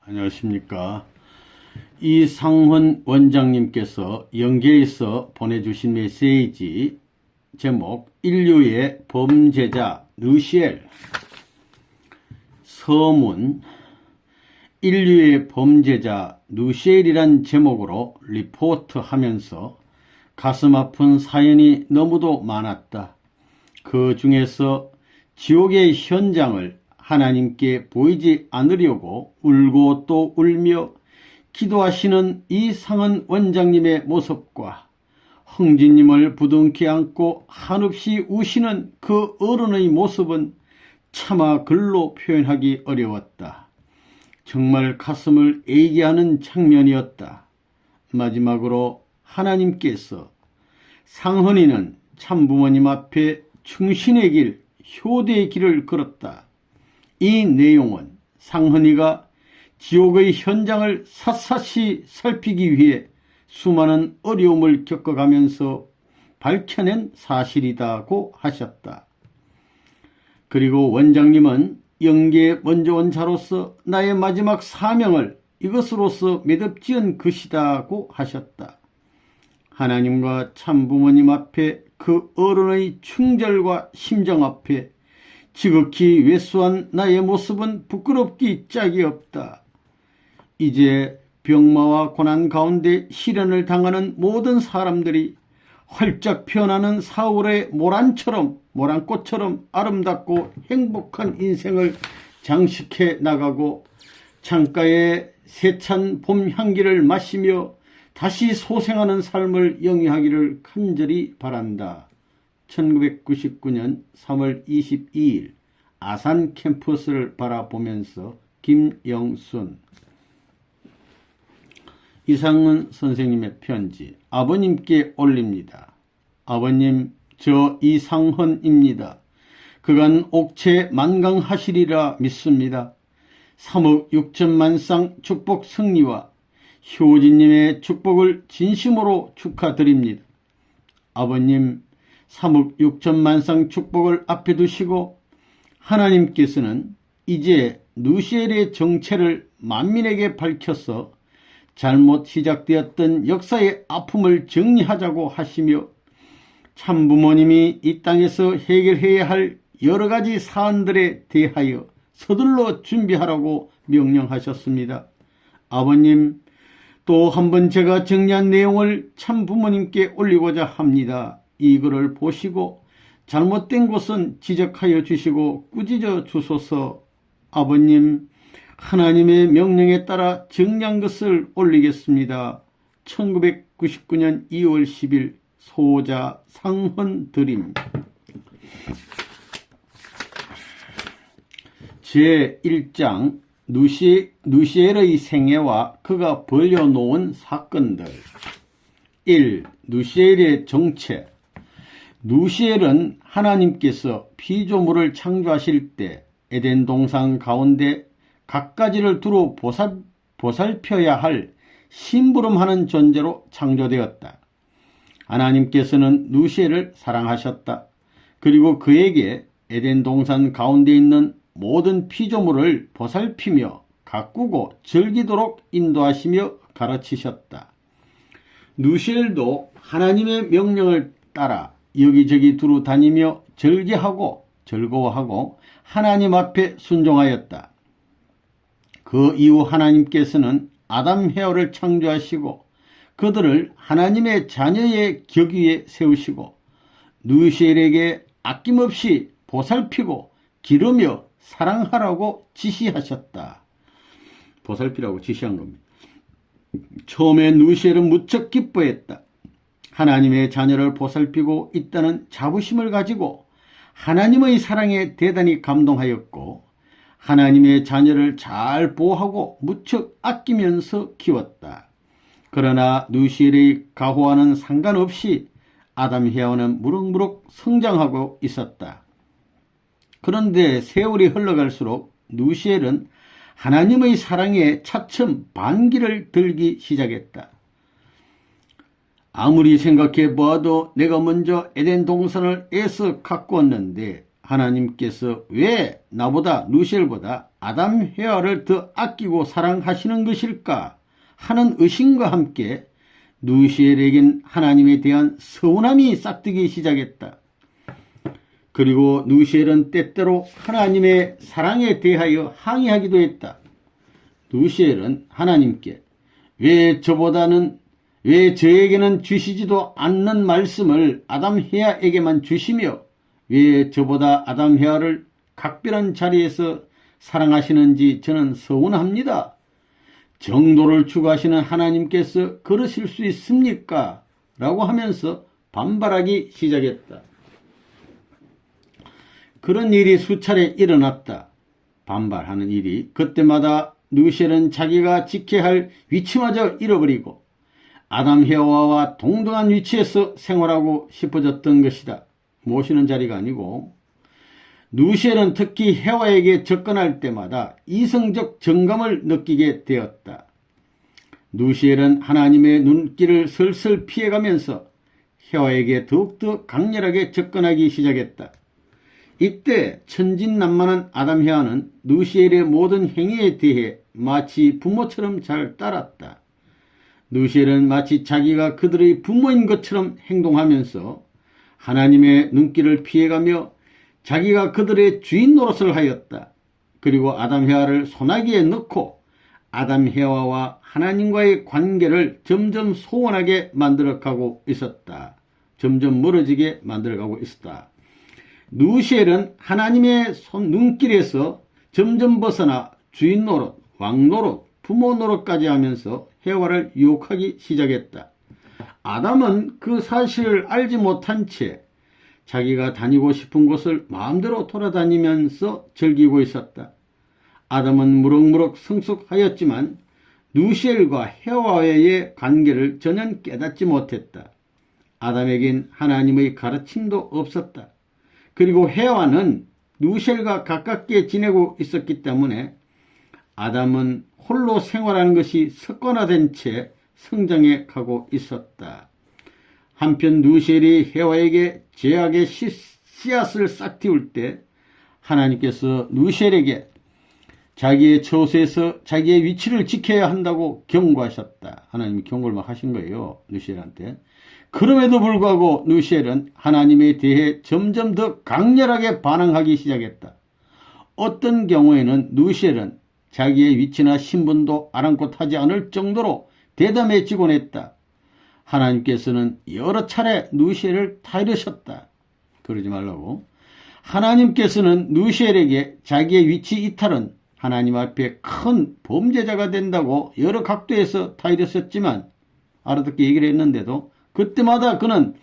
안녕하십니까. 이상훈 원장님께서 연계해서 보내주신 메시지 제목 인류의 범죄자 르시엘. 서문 인류의 범죄자 르시엘이란 제목으로 리포트하면서 가슴 아픈 사연이 너무도 많았다. 그 중에서 지옥의 현장을 하나님께 보이지 않으려고 울고 또 울며 기도하시는 이상은 원장님의 모습과 흥진님을 부둥켜 안고 한없이 우시는 그 어른의 모습은 차마 글로 표현하기 어려웠다. 정말 가슴을 애게 하는 장면이었다. 마지막으로 하나님께서 상헌이는 참부모님 앞에 충신의 길, 효대의 길을 걸었다. 이 내용은 상헌이가 지옥의 현장을 샅샅이 살피기 위해 수많은 어려움을 겪어가면서 밝혀낸 사실이다고 하셨다. 그리고 원장님은 영계에 먼저 온 자로서 나의 마지막 사명을 이것으로서 매듭지은 것이다고 하셨다. 하나님과 참부모님 앞에 그 어른의 충절과 심정 앞에 지극히 왜소한 나의 모습은 부끄럽기 짝이 없다. 이제 병마와 고난 가운데 시련을 당하는 모든 사람들이 활짝 피어나는 사울의 모란꽃처럼 아름답고 행복한 인생을 장식해 나가고 창가에 세찬 봄 향기를 마시며 다시 소생하는 삶을 영위하기를 간절히 바란다. 1999년 3월 22일 아산 캠퍼스를 바라보면서 김영순. 이상은 선생님의 편지 아버님께 올립니다. 아버님, 저 이상헌입니다. 그간 옥체 만강하시리라 믿습니다. 3억 6천만 쌍 축복 승리와 효진님의 축복을 진심으로 축하드립니다. 아버님, 3억 6천만 쌍 축복을 앞에 두시고 하나님께서는 이제 르시엘의 정체를 만민에게 밝혀서 잘못 시작되었던 역사의 아픔을 정리하자고 하시며 참부모님이 이 땅에서 해결해야 할 여러 가지 사안들에 대하여 서둘러 준비하라고 명령하셨습니다. 아버님, 또 한 번 제가 정리한 내용을 참부모님께 올리고자 합니다. 이 글을 보시고 잘못된 곳은 지적하여 주시고 꾸짖어 주소서. 아버님, 하나님의 명령에 따라 정리한 것을 올리겠습니다. 1999년 2월 10일 소자 상헌 드림. 제1장 르시엘의 생애와 그가 벌여놓은 사건들. 1. 르시엘의 정체. 르시엘은 하나님께서 피조물을 창조하실 때 에덴 동산 가운데 갖가지를 두루 보살펴야 할 심부름하는 존재로 창조되었다. 하나님께서는 르시엘을 사랑하셨다. 그리고 그에게 에덴 동산 가운데 있는 모든 피조물을 보살피며 가꾸고 즐기도록 인도하시며 가르치셨다. 르시엘도 하나님의 명령을 따라 여기저기 두루 다니며 절개하고 즐거워하고 하나님 앞에 순종하였다. 그 이후 하나님께서는 아담 헤어를 창조하시고 그들을 하나님의 자녀의 격위에 세우시고 르시엘에게 아낌없이 보살피고 기르며 사랑하라고 지시하셨다. 보살피라고 지시한 겁니다. 처음에 르시엘은 무척 기뻐했다. 하나님의 자녀를 보살피고 있다는 자부심을 가지고 하나님의 사랑에 대단히 감동하였고 하나님의 자녀를 잘 보호하고 무척 아끼면서 키웠다. 그러나 르시엘의 가호와는 상관없이 아담 헤아는 무럭무럭 성장하고 있었다. 그런데 세월이 흘러갈수록 르시엘은 하나님의 사랑에 차츰 반기를 들기 시작했다. 아무리 생각해 보아도 내가 먼저 에덴 동산을 애써 가꾸었는데 하나님께서 왜 나보다 누시엘보다 아담 헤아를 더 아끼고 사랑하시는 것일까 하는 의심과 함께 누시엘에겐 하나님에 대한 서운함이 싹트기 시작했다. 그리고 누시엘은 때때로 하나님의 사랑에 대하여 항의하기도 했다. 누시엘은 하나님께 왜 저에게는 주시지도 않는 말씀을 아담 헤아에게만 주시며 왜 저보다 아담 헤아를 각별한 자리에서 사랑하시는지 저는 서운합니다. 정도를 추구하시는 하나님께서 그러실 수 있습니까? 라고 하면서 반발하기 시작했다. 그런 일이 수차례 일어났다. 반발하는 일이. 그때마다 누시엘은 자기가 지켜야 할 위치마저 잃어버리고 아담 헤아와 동등한 위치에서 생활하고 싶어졌던 것이다. 모시는 자리가 아니고. 누시엘은 특히 헤아에게 접근할 때마다 이성적 정감을 느끼게 되었다. 누시엘은 하나님의 눈길을 슬슬 피해가면서 헤아에게 더욱더 강렬하게 접근하기 시작했다. 이때 천진난만한 아담 헤아는 누시엘의 모든 행위에 대해 마치 부모처럼 잘 따랐다. 누시엘은 마치 자기가 그들의 부모인 것처럼 행동하면서 하나님의 눈길을 피해가며 자기가 그들의 주인 노릇을 하였다. 그리고 아담 헤아를 소나기에 넣고 아담 헤아와 하나님과의 관계를 점점 소원하게 만들어가고 있었다. 점점 멀어지게 만들어가고 있었다. 누시엘은 하나님의 눈길에서 점점 벗어나 주인 노릇, 왕 노릇, 부모 노릇까지 하면서 헤아를 유혹하기 시작했다. 아담은 그 사실을 알지 못한 채 자기가 다니고 싶은 곳을 마음대로 돌아다니면서 즐기고 있었다. 아담은 무럭무럭 성숙하였지만 누시엘과 헤아와의 관계를 전혀 깨닫지 못했다. 아담에겐 하나님의 가르침도 없었다. 그리고 헤아와는 누시엘과 가깝게 지내고 있었기 때문에 아담은 홀로 생활하는 것이 습관화된 채 성장해 가고 있었다. 한편 누시엘이 헤아에게 죄악의 씨앗을 싹 틔울 때 하나님께서 누시엘에게 자기의 처소에서 자기의 위치를 지켜야 한다고 경고하셨다. 하나님이 경고를 막 하신 거예요. 누시엘한테. 그럼에도 불구하고 누시엘은 하나님에 대해 점점 더 강렬하게 반항하기 시작했다. 어떤 경우에는 누시엘은 자기의 위치나 신분도 아랑곳하지 않을 정도로 대담해지곤 했다. 하나님께서는 여러 차례 누시엘을 타이르셨다. 그러지 말라고. 하나님께서는 누시엘에게 자기의 위치 이탈은 하나님 앞에 큰 범죄자가 된다고 여러 각도에서 타이르셨지만 알아듣게 얘기를 했는데도 그때마다 그는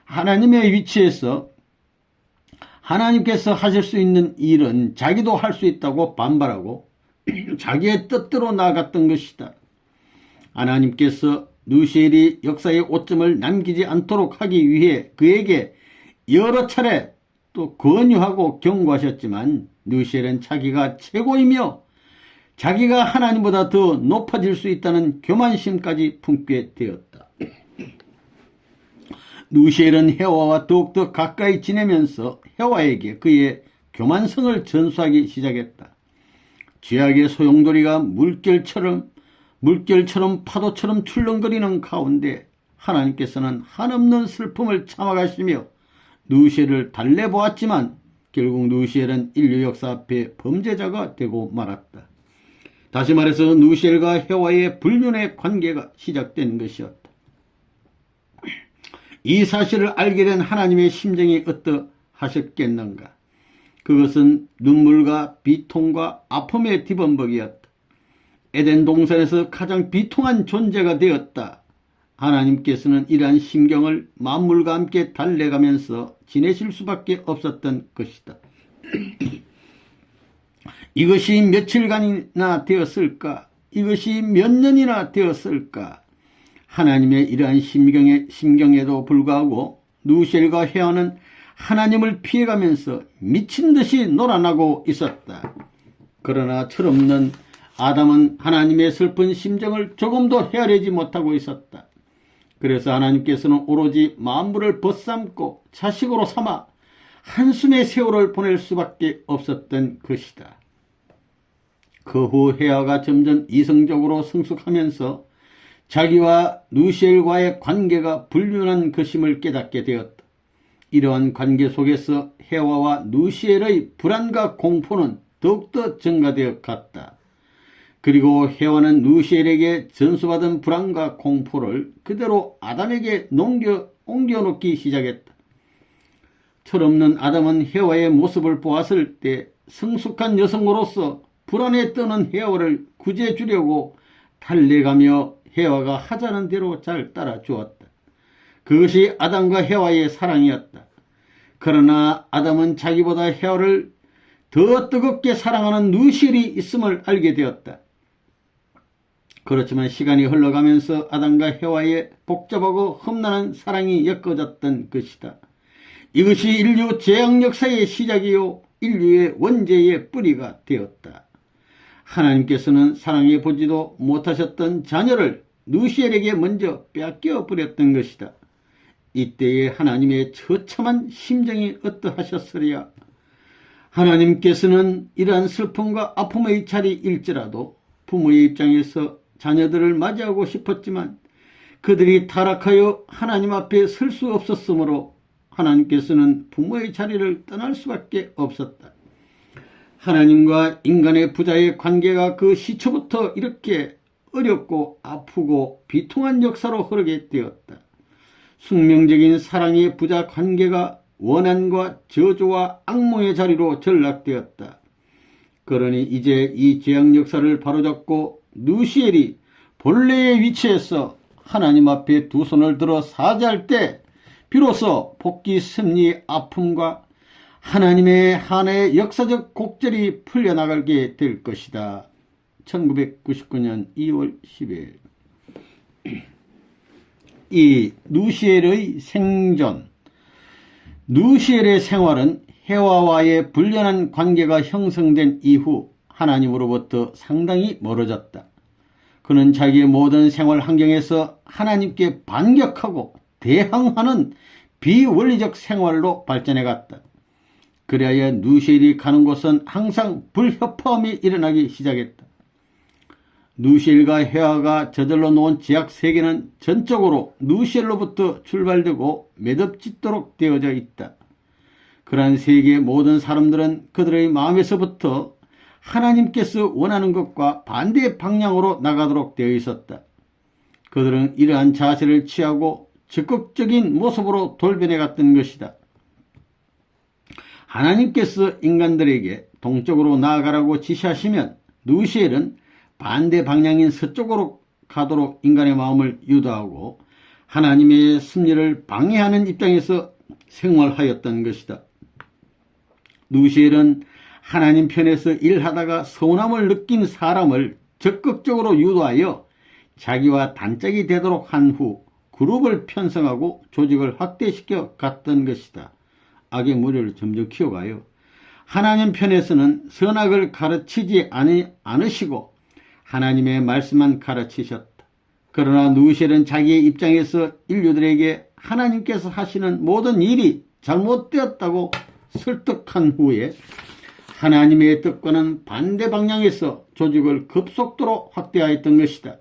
하나님의 위치에서 하나님께서 하실 수 있는 일은 자기도 할 수 있다고 반발하고 자기의 뜻대로 나아갔던 것이다. 하나님께서 누시엘이 역사의 오점을 남기지 않도록 하기 위해 그에게 여러 차례 또 권유하고 경고하셨지만 누시엘은 자기가 최고이며 자기가 하나님보다 더 높아질 수 있다는 교만심까지 품게 되었다. 누시엘은 헤아와 더욱더 가까이 지내면서 헤아에게 그의 교만성을 전수하기 시작했다. 죄악의 소용돌이가 물결처럼 파도처럼 출렁거리는 가운데 하나님께서는 한없는 슬픔을 참아가시며 누시엘을 달래보았지만 결국 누시엘은 인류 역사 앞에 범죄자가 되고 말았다. 다시 말해서 누시엘과 헤아의 불륜의 관계가 시작된 것이었다. 이 사실을 알게 된 하나님의 심정이 어떠하셨겠는가? 그것은 눈물과 비통과 아픔의 뒤범벅이었다. 에덴 동산에서 가장 비통한 존재가 되었다. 하나님께서는 이러한 심경을 만물과 함께 달래가면서 지내실 수밖에 없었던 것이다. 이것이 며칠간이나 되었을까? 이것이 몇 년이나 되었을까? 하나님의 이러한 심경에도 불구하고 누시엘과 헤아는 하나님을 피해가면서 미친 듯이 놀아나고 있었다. 그러나 철없는 아담은 하나님의 슬픈 심정을 조금도 헤아리지 못하고 있었다. 그래서 하나님께서는 오로지 만물을 벗삼고 자식으로 삼아 한숨의 세월을 보낼 수밖에 없었던 것이다. 그 후 헤아가 점점 이성적으로 성숙하면서 자기와 누시엘과의 관계가 불륜한 것임을 깨닫게 되었다. 이러한 관계 속에서 헤아와 누시엘의 불안과 공포는 더욱더 증가되어 갔다. 그리고 헤아는 누시엘에게 전수받은 불안과 공포를 그대로 아담에게 옮겨놓기 시작했다. 철없는 아담은 헤아의 모습을 보았을 때 성숙한 여성으로서 불안에 떠는 헤아를 구제해주려고 달래가며 헤아가 하자는 대로 잘 따라주었다. 그것이 아담과 헤아의 사랑이었다. 그러나 아담은 자기보다 헤아를 더 뜨겁게 사랑하는 누시엘이 있음을 알게 되었다. 그렇지만 시간이 흘러가면서 아담과 헤아의 복잡하고 험난한 사랑이 엮어졌던 것이다. 이것이 인류 재앙 역사의 시작이요 인류의 원죄의 뿌리가 되었다. 하나님께서는 사랑해 보지도 못하셨던 자녀를 누시엘에게 먼저 빼앗겨 버렸던 것이다. 이때의 하나님의 처참한 심정이 어떠하셨으랴. 하나님께서는 이러한 슬픔과 아픔의 자리일지라도 부모의 입장에서 자녀들을 맞이하고 싶었지만 그들이 타락하여 하나님 앞에 설 수 없었으므로 하나님께서는 부모의 자리를 떠날 수밖에 없었다. 하나님과 인간의 부자의 관계가 그 시초부터 이렇게 어렵고 아프고 비통한 역사로 흐르게 되었다. 숙명적인 사랑의 부자 관계가 원한과 저주와 악몽의 자리로 전락되었다. 그러니 이제 이 재앙 역사를 바로잡고 누시엘이 본래의 위치에서 하나님 앞에 두 손을 들어 사죄할 때 비로소 복귀 승리의 아픔과 하나님의 한해의 역사적 곡절이 풀려나가게 될 것이다. 1999년 2월 10일 이 누시엘의 생존. 누시엘의 생활은 헤아와의 불륜한 관계가 형성된 이후 하나님으로부터 상당히 멀어졌다. 그는 자기의 모든 생활 환경에서 하나님께 반격하고 대항하는 비원리적 생활로 발전해갔다. 그리하여 누시엘이 가는 곳은 항상 불협화음이 일어나기 시작했다. 누시엘과 헤아가 저절로 놓은 제약 세계는 전적으로 누시엘로부터 출발되고 매듭짓도록 되어져 있다. 그러한 세계의 모든 사람들은 그들의 마음에서부터 하나님께서 원하는 것과 반대 방향으로 나가도록 되어 있었다. 그들은 이러한 자세를 취하고 적극적인 모습으로 돌변해 갔던 것이다. 하나님께서 인간들에게 동쪽으로 나아가라고 지시하시면 누시엘은 반대 방향인 서쪽으로 가도록 인간의 마음을 유도하고 하나님의 섭리를 방해하는 입장에서 생활하였던 것이다. 누시엘은 하나님 편에서 일하다가 서운함을 느낀 사람을 적극적으로 유도하여 자기와 단짝이 되도록 한 후 그룹을 편성하고 조직을 확대시켜 갔던 것이다. 악의 무리를 점점 키워가요. 하나님 편에서는 선악을 가르치지 않으시고 하나님의 말씀만 가르치셨다. 그러나 누시엘은 자기의 입장에서 인류들에게 하나님께서 하시는 모든 일이 잘못되었다고 설득한 후에 하나님의 뜻과는 반대 방향에서 조직을 급속도로 확대하였던 것이다.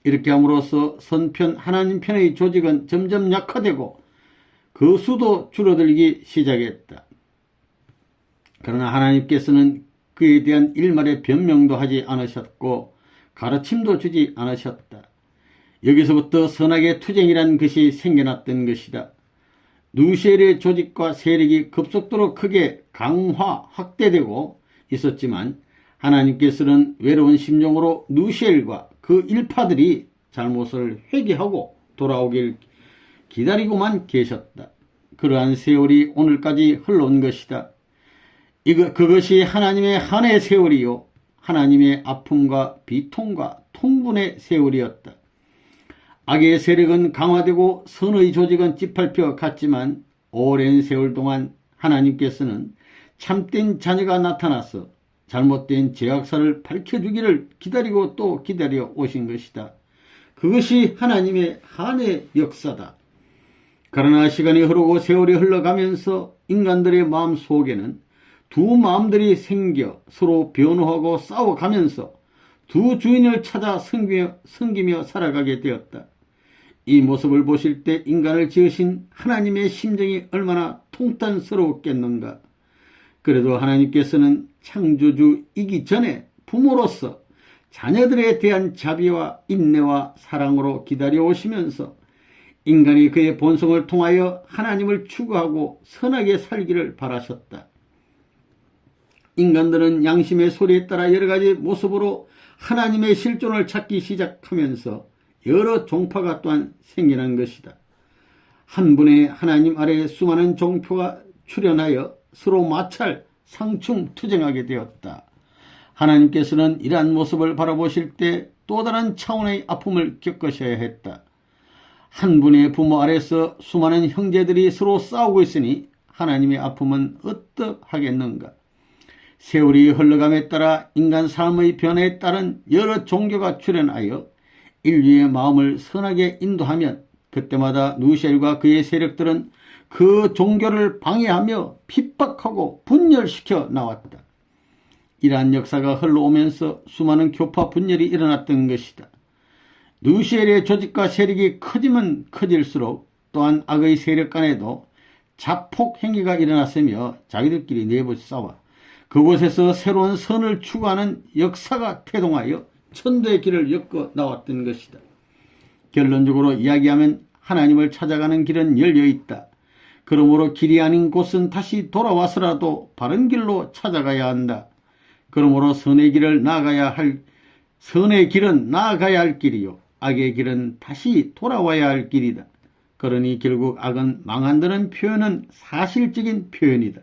이렇게 함으로써 선편 하나님 편의 조직은 점점 약화되고 그 수도 줄어들기 시작했다. 그러나 하나님께서는 그에 대한 일말의 변명도 하지 않으셨고 가르침도 주지 않으셨다. 여기서부터 선악의 투쟁이란 것이 생겨났던 것이다. 누시엘의 조직과 세력이 급속도로 크게 강화, 확대되고 있었지만 하나님께서는 외로운 심정으로 누시엘과 그 일파들이 잘못을 회개하고 돌아오길 기다리고만 계셨다. 그러한 세월이 오늘까지 흘러온 것이다. 그것이 하나님의 한해의 세월이요 하나님의 아픔과 비통과 통분의 세월이었다. 악의 세력은 강화되고 선의 조직은 찌팔펴 갔지만 오랜 세월 동안 하나님께서는 참된 자녀가 나타나서 잘못된 죄악사를 밝혀주기를 기다리고 또 기다려 오신 것이다. 그것이 하나님의 한해 역사다. 그러나 시간이 흐르고 세월이 흘러가면서 인간들의 마음 속에는 두 마음들이 생겨 서로 변호하고 싸워가면서 두 주인을 찾아 섬기며 살아가게 되었다. 이 모습을 보실 때 인간을 지으신 하나님의 심정이 얼마나 통탄스러웠겠는가. 그래도 하나님께서는 창조주이기 전에 부모로서 자녀들에 대한 자비와 인내와 사랑으로 기다려오시면서 인간이 그의 본성을 통하여 하나님을 추구하고 선하게 살기를 바라셨다. 인간들은 양심의 소리에 따라 여러 가지 모습으로 하나님의 실존을 찾기 시작하면서 여러 종파가 또한 생겨난 것이다. 한 분의 하나님 아래에 수많은 종표가 출현하여 서로 마찰, 상충투쟁하게 되었다. 하나님께서는 이러한 모습을 바라보실 때 또 다른 차원의 아픔을 겪으셔야 했다. 한 분의 부모 아래서 수많은 형제들이 서로 싸우고 있으니 하나님의 아픔은 어떠하겠는가. 세월이 흘러감에 따라 인간 삶의 변화에 따른 여러 종교가 출현하여 인류의 마음을 선하게 인도하면 그때마다 누시엘과 그의 세력들은 그 종교를 방해하며 핍박하고 분열시켜 나왔다. 이러한 역사가 흘러오면서 수많은 교파 분열이 일어났던 것이다. 누시엘의 조직과 세력이 커지면 커질수록 또한 악의 세력 간에도 자폭 행위가 일어났으며 자기들끼리 내부 싸워 그곳에서 새로운 선을 추구하는 역사가 태동하여 천도의 길을 엮어 나왔던 것이다. 결론적으로 이야기하면 하나님을 찾아가는 길은 열려있다. 그러므로 길이 아닌 곳은 다시 돌아와서라도 바른 길로 찾아가야 한다. 그러므로 선의 길은 나아가야 할 길이요 악의 길은 다시 돌아와야 할 길이다. 그러니 결국 악은 망한다는 표현은 사실적인 표현이다.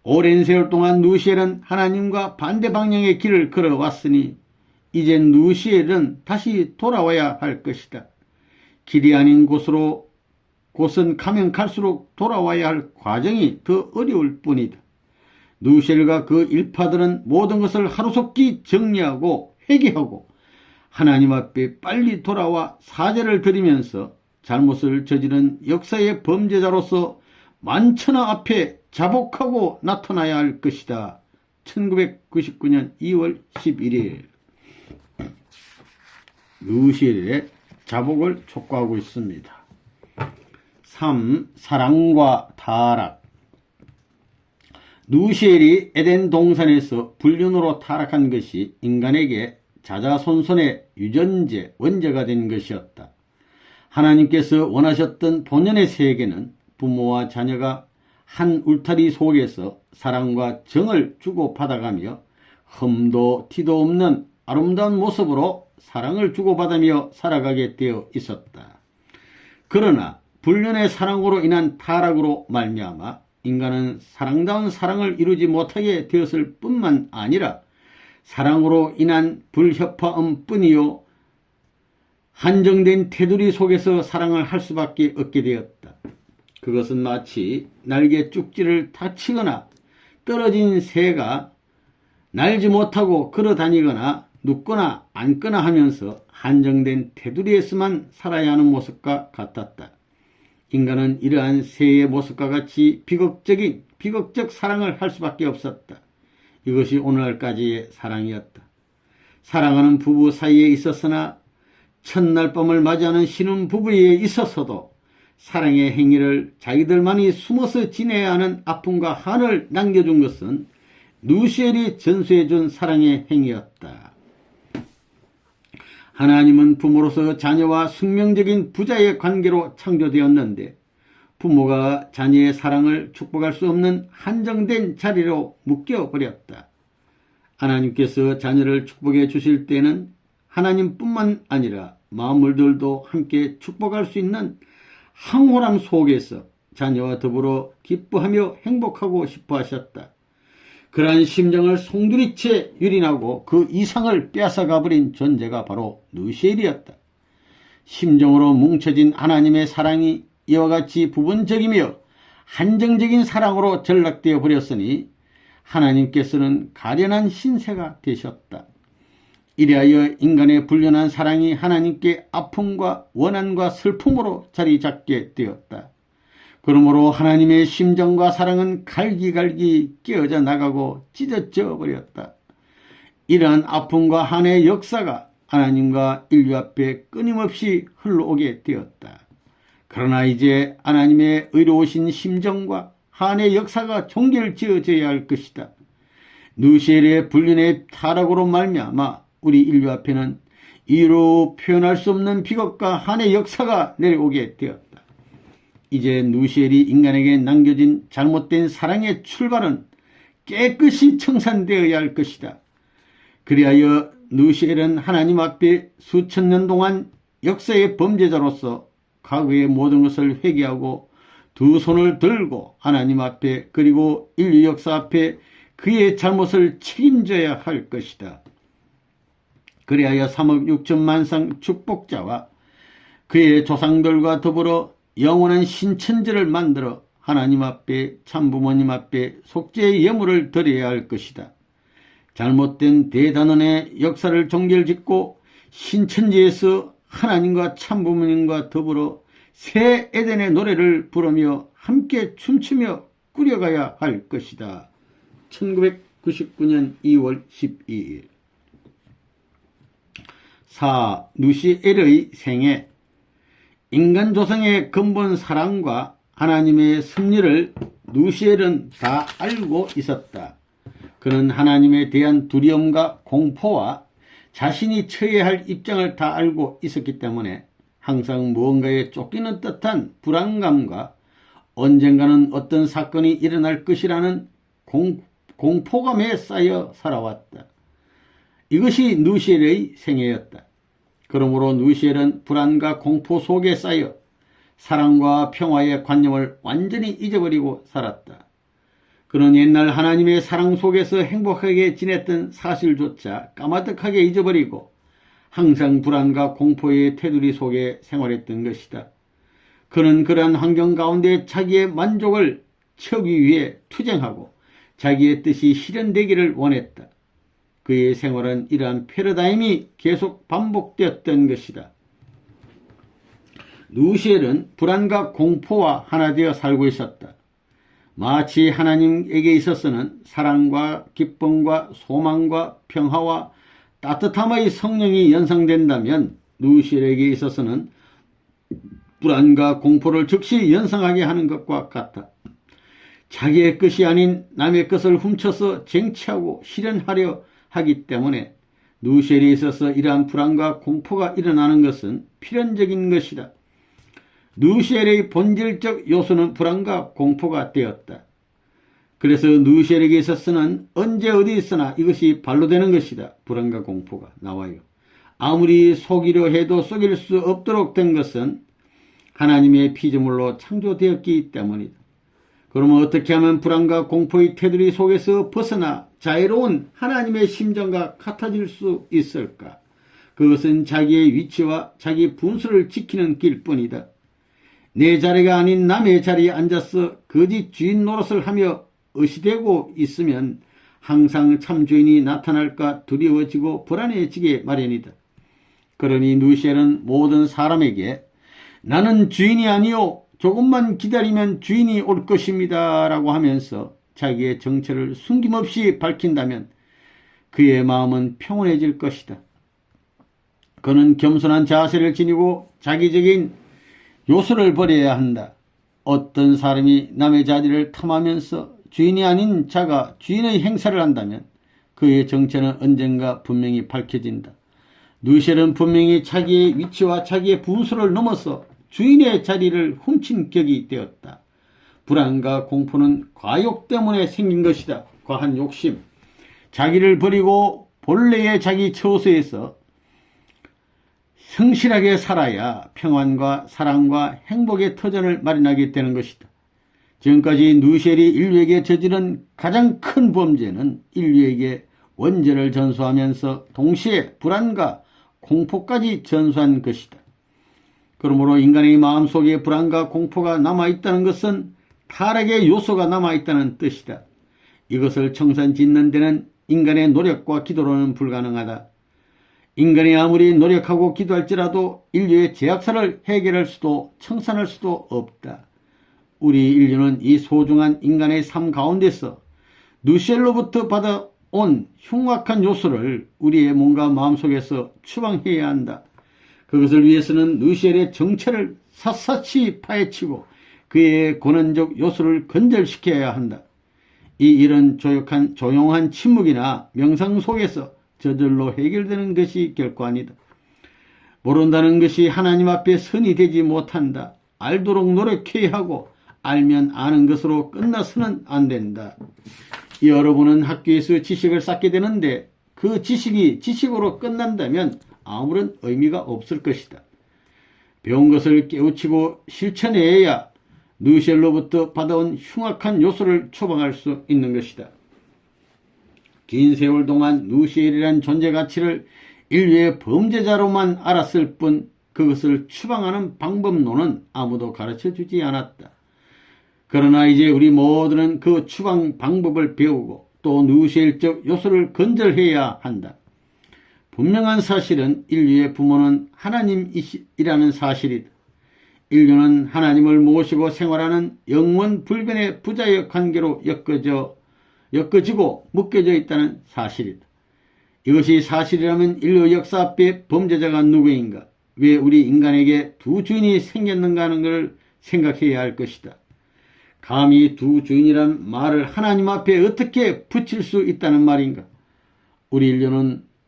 오랜 세월 동안 누시엘은 하나님과 반대 방향의 길을 걸어왔으니 이젠 누시엘은 다시 돌아와야 할 것이다. 길이 아닌 곳은 가면 갈수록 돌아와야 할 과정이 더 어려울 뿐이다. 누시엘과 그 일파들은 모든 것을 하루속히 정리하고 회개하고 하나님 앞에 빨리 돌아와 사죄를 드리면서 잘못을 저지른 역사의 범죄자로서 만천하 앞에 자복하고 나타나야 할 것이다. 1999년 2월 11일 누시엘의 자복을 촉구하고 있습니다. 3. 사랑과 타락. 누시엘이 에덴 동산에서 불륜으로 타락한 것이 인간에게 자자손손의 유전제, 원죄가 된 것이었다. 하나님께서 원하셨던 본연의 세계는 부모와 자녀가 한 울타리 속에서 사랑과 정을 주고받아가며 흠도 티도 없는 아름다운 모습으로 사랑을 주고받으며 살아가게 되어 있었다. 그러나 불륜의 사랑으로 인한 타락으로 말미암아 인간은 사랑다운 사랑을 이루지 못하게 되었을 뿐만 아니라 사랑으로 인한 불협화음 뿐이요 한정된 테두리 속에서 사랑을 할 수밖에 없게 되었다. 그것은 마치 날개 쭉지를 다치거나 떨어진 새가 날지 못하고 걸어다니거나 눕거나 앉거나 하면서 한정된 테두리에서만 살아야 하는 모습과 같았다. 인간은 이러한 새의 모습과 같이 비극적 사랑을 할 수밖에 없었다. 이것이 오늘날까지의 사랑이었다. 사랑하는 부부 사이에 있었으나 첫날 밤을 맞이하는 신혼부부에 있어서도 사랑의 행위를 자기들만이 숨어서 지내야 하는 아픔과 한을 남겨준 것은 누시엘이 전수해준 사랑의 행위였다. 하나님은 부모로서 자녀와 숙명적인 부자의 관계로 창조되었는데 부모가 자녀의 사랑을 축복할 수 없는 한정된 자리로 묶여버렸다. 하나님께서 자녀를 축복해 주실 때는 하나님뿐만 아니라 만물들도 함께 축복할 수 있는 황홀함 속에서 자녀와 더불어 기뻐하며 행복하고 싶어 하셨다. 그러한 심정을 송두리째 유린하고 그 이상을 빼앗아가버린 존재가 바로 누시엘이었다. 심정으로 뭉쳐진 하나님의 사랑이 이와 같이 부분적이며 한정적인 사랑으로 전락되어 버렸으니 하나님께서는 가련한 신세가 되셨다. 이래하여 인간의 불륜한 사랑이 하나님께 아픔과 원한과 슬픔으로 자리 잡게 되었다. 그러므로 하나님의 심정과 사랑은 갈기갈기 깨어져 나가고 찢어져 버렸다. 이러한 아픔과 한의 역사가 하나님과 인류 앞에 끊임없이 흘러오게 되었다. 그러나 이제 하나님의 의로우신 심정과 한의 역사가 종결지어져야 할 것이다. 누시엘의 불륜의 타락으로 말미암아 우리 인류 앞에는 이로 표현할 수 없는 비극과 한의 역사가 내려오게 되었다. 이제 누시엘이 인간에게 남겨진 잘못된 사랑의 출발은 깨끗이 청산되어야 할 것이다. 그리하여 누시엘은 하나님 앞에 수천 년 동안 역사의 범죄자로서 과거의 모든 것을 회개하고 두 손을 들고 하나님 앞에 그리고 인류 역사 앞에 그의 잘못을 책임져야 할 것이다. 그리하여 3억 6천만 상 축복자와 그의 조상들과 더불어 영원한 신천지를 만들어 하나님 앞에 참부모님 앞에 속죄의 예물을 드려야 할 것이다. 잘못된 대단원의 역사를 종결짓고 신천지에서 하나님과 참부모님과 더불어 새 에덴의 노래를 부르며 함께 춤추며 꾸려가야 할 것이다. 1999년 2월 12일 4. 누시엘의 생애. 인간 조상의 근본 사랑과 하나님의 섭리를 누시엘은 다 알고 있었다. 그는 하나님에 대한 두려움과 공포와 자신이 처해야 할 입장을 다 알고 있었기 때문에 항상 무언가에 쫓기는 듯한 불안감과 언젠가는 어떤 사건이 일어날 것이라는 공포감에 쌓여 살아왔다. 이것이 누시엘의 생애였다. 그러므로 누시엘은 불안과 공포 속에 쌓여 사랑과 평화의 관념을 완전히 잊어버리고 살았다. 그는 옛날 하나님의 사랑 속에서 행복하게 지냈던 사실조차 까마득하게 잊어버리고 항상 불안과 공포의 테두리 속에 생활했던 것이다. 그는 그러한 환경 가운데 자기의 만족을 채우기 위해 투쟁하고 자기의 뜻이 실현되기를 원했다. 그의 생활은 이러한 패러다임이 계속 반복되었던 것이다. 누시엘은 불안과 공포와 하나 되어 살고 있었다. 마치 하나님에게 있어서는 사랑과 기쁨과 소망과 평화와 따뜻함의 성령이 연상된다면 누시엘에게 있어서는 불안과 공포를 즉시 연상하게 하는 것과 같다. 자기의 것이 아닌 남의 것을 훔쳐서 쟁취하고 실현하려 하기 때문에 누시엘에 있어서 이러한 불안과 공포가 일어나는 것은 필연적인 것이다. 누시엘의 본질적 요소는 불안과 공포가 되었다. 그래서 누시엘에게 있어서는 언제 어디 있으나 이것이 발로되는 것이다. 불안과 공포가 나와요. 아무리 속이려 해도 속일 수 없도록 된 것은 하나님의 피조물로 창조되었기 때문이다. 그러면 어떻게 하면 불안과 공포의 테두리 속에서 벗어나 자유로운 하나님의 심정과 같아질 수 있을까? 그것은 자기의 위치와 자기 분수를 지키는 길뿐이다. 내 자리가 아닌 남의 자리에 앉아서 거짓 주인 노릇을 하며 의시되고 있으면 항상 참 주인이 나타날까 두려워지고 불안해지게 마련이다. 그러니 누시엘은 모든 사람에게 나는 주인이 아니요 조금만 기다리면 주인이 올 것입니다 라고 하면서 자기의 정체를 숨김없이 밝힌다면 그의 마음은 평온해질 것이다. 그는 겸손한 자세를 지니고 자기적인 요소를 버려야 한다. 어떤 사람이 남의 자리를 탐하면서 주인이 아닌 자가 주인의 행사를 한다면 그의 정체는 언젠가 분명히 밝혀진다. 누시엘은 분명히 자기의 위치와 자기의 분수를 넘어서 주인의 자리를 훔친 격이 되었다. 불안과 공포는 과욕 때문에 생긴 것이다. 과한 욕심. 자기를 버리고 본래의 자기 처소에서 성실하게 살아야 평안과 사랑과 행복의 터전을 마련하게 되는 것이다. 지금까지 누시엘이 인류에게 저지른 가장 큰 범죄는 인류에게 원죄를 전수하면서 동시에 불안과 공포까지 전수한 것이다. 그러므로 인간의 마음속에 불안과 공포가 남아있다는 것은 타락의 요소가 남아있다는 뜻이다. 이것을 청산짓는 데는 인간의 노력과 기도로는 불가능하다. 인간이 아무리 노력하고 기도할지라도 인류의 죄악사를 해결할 수도 청산할 수도 없다. 우리 인류는 이 소중한 인간의 삶 가운데서 누시엘로부터 받아온 흉악한 요소를 우리의 몸과 마음속에서 추방해야 한다. 그것을 위해서는 누시엘의 정체를 샅샅이 파헤치고 그의 고난적 요소를 건절시켜야 한다. 이 일은 조용한 침묵이나 명상 속에서 저절로 해결되는 것이 결코 아니다. 모른다는 것이 하나님 앞에 선이 되지 못한다. 알도록 노력해야 하고 알면 아는 것으로 끝나서는 안 된다. 여러분은 학교에서 지식을 쌓게 되는데 그 지식이 지식으로 끝난다면 아무런 의미가 없을 것이다. 배운 것을 깨우치고 실천해야 누시엘로부터 받아온 흉악한 요소를 초방할 수 있는 것이다. 긴 세월 동안 누시엘이란 존재 가치를 인류의 범죄자로만 알았을 뿐 그것을 추방하는 방법론은 아무도 가르쳐주지 않았다. 그러나 이제 우리 모두는 그 추방 방법을 배우고 또 누시엘적 요소를 건절해야 한다. 분명한 사실은 인류의 부모는 하나님이라는 사실이다. 인류는 하나님을 모시고 생활하는 영원 불변의 부자의 관계로 엮어지고 묶여져 있다는 사실이다. 이것이 사실이라면 인류 역사 앞에 범죄자가 누구인가? 왜 우리 인간에게 두 주인이 생겼는가 하는 것을 생각해야 할 것이다. 감히 두 주인이란 말을 하나님 앞에 어떻게 붙일 수 있다는 말인가? 우리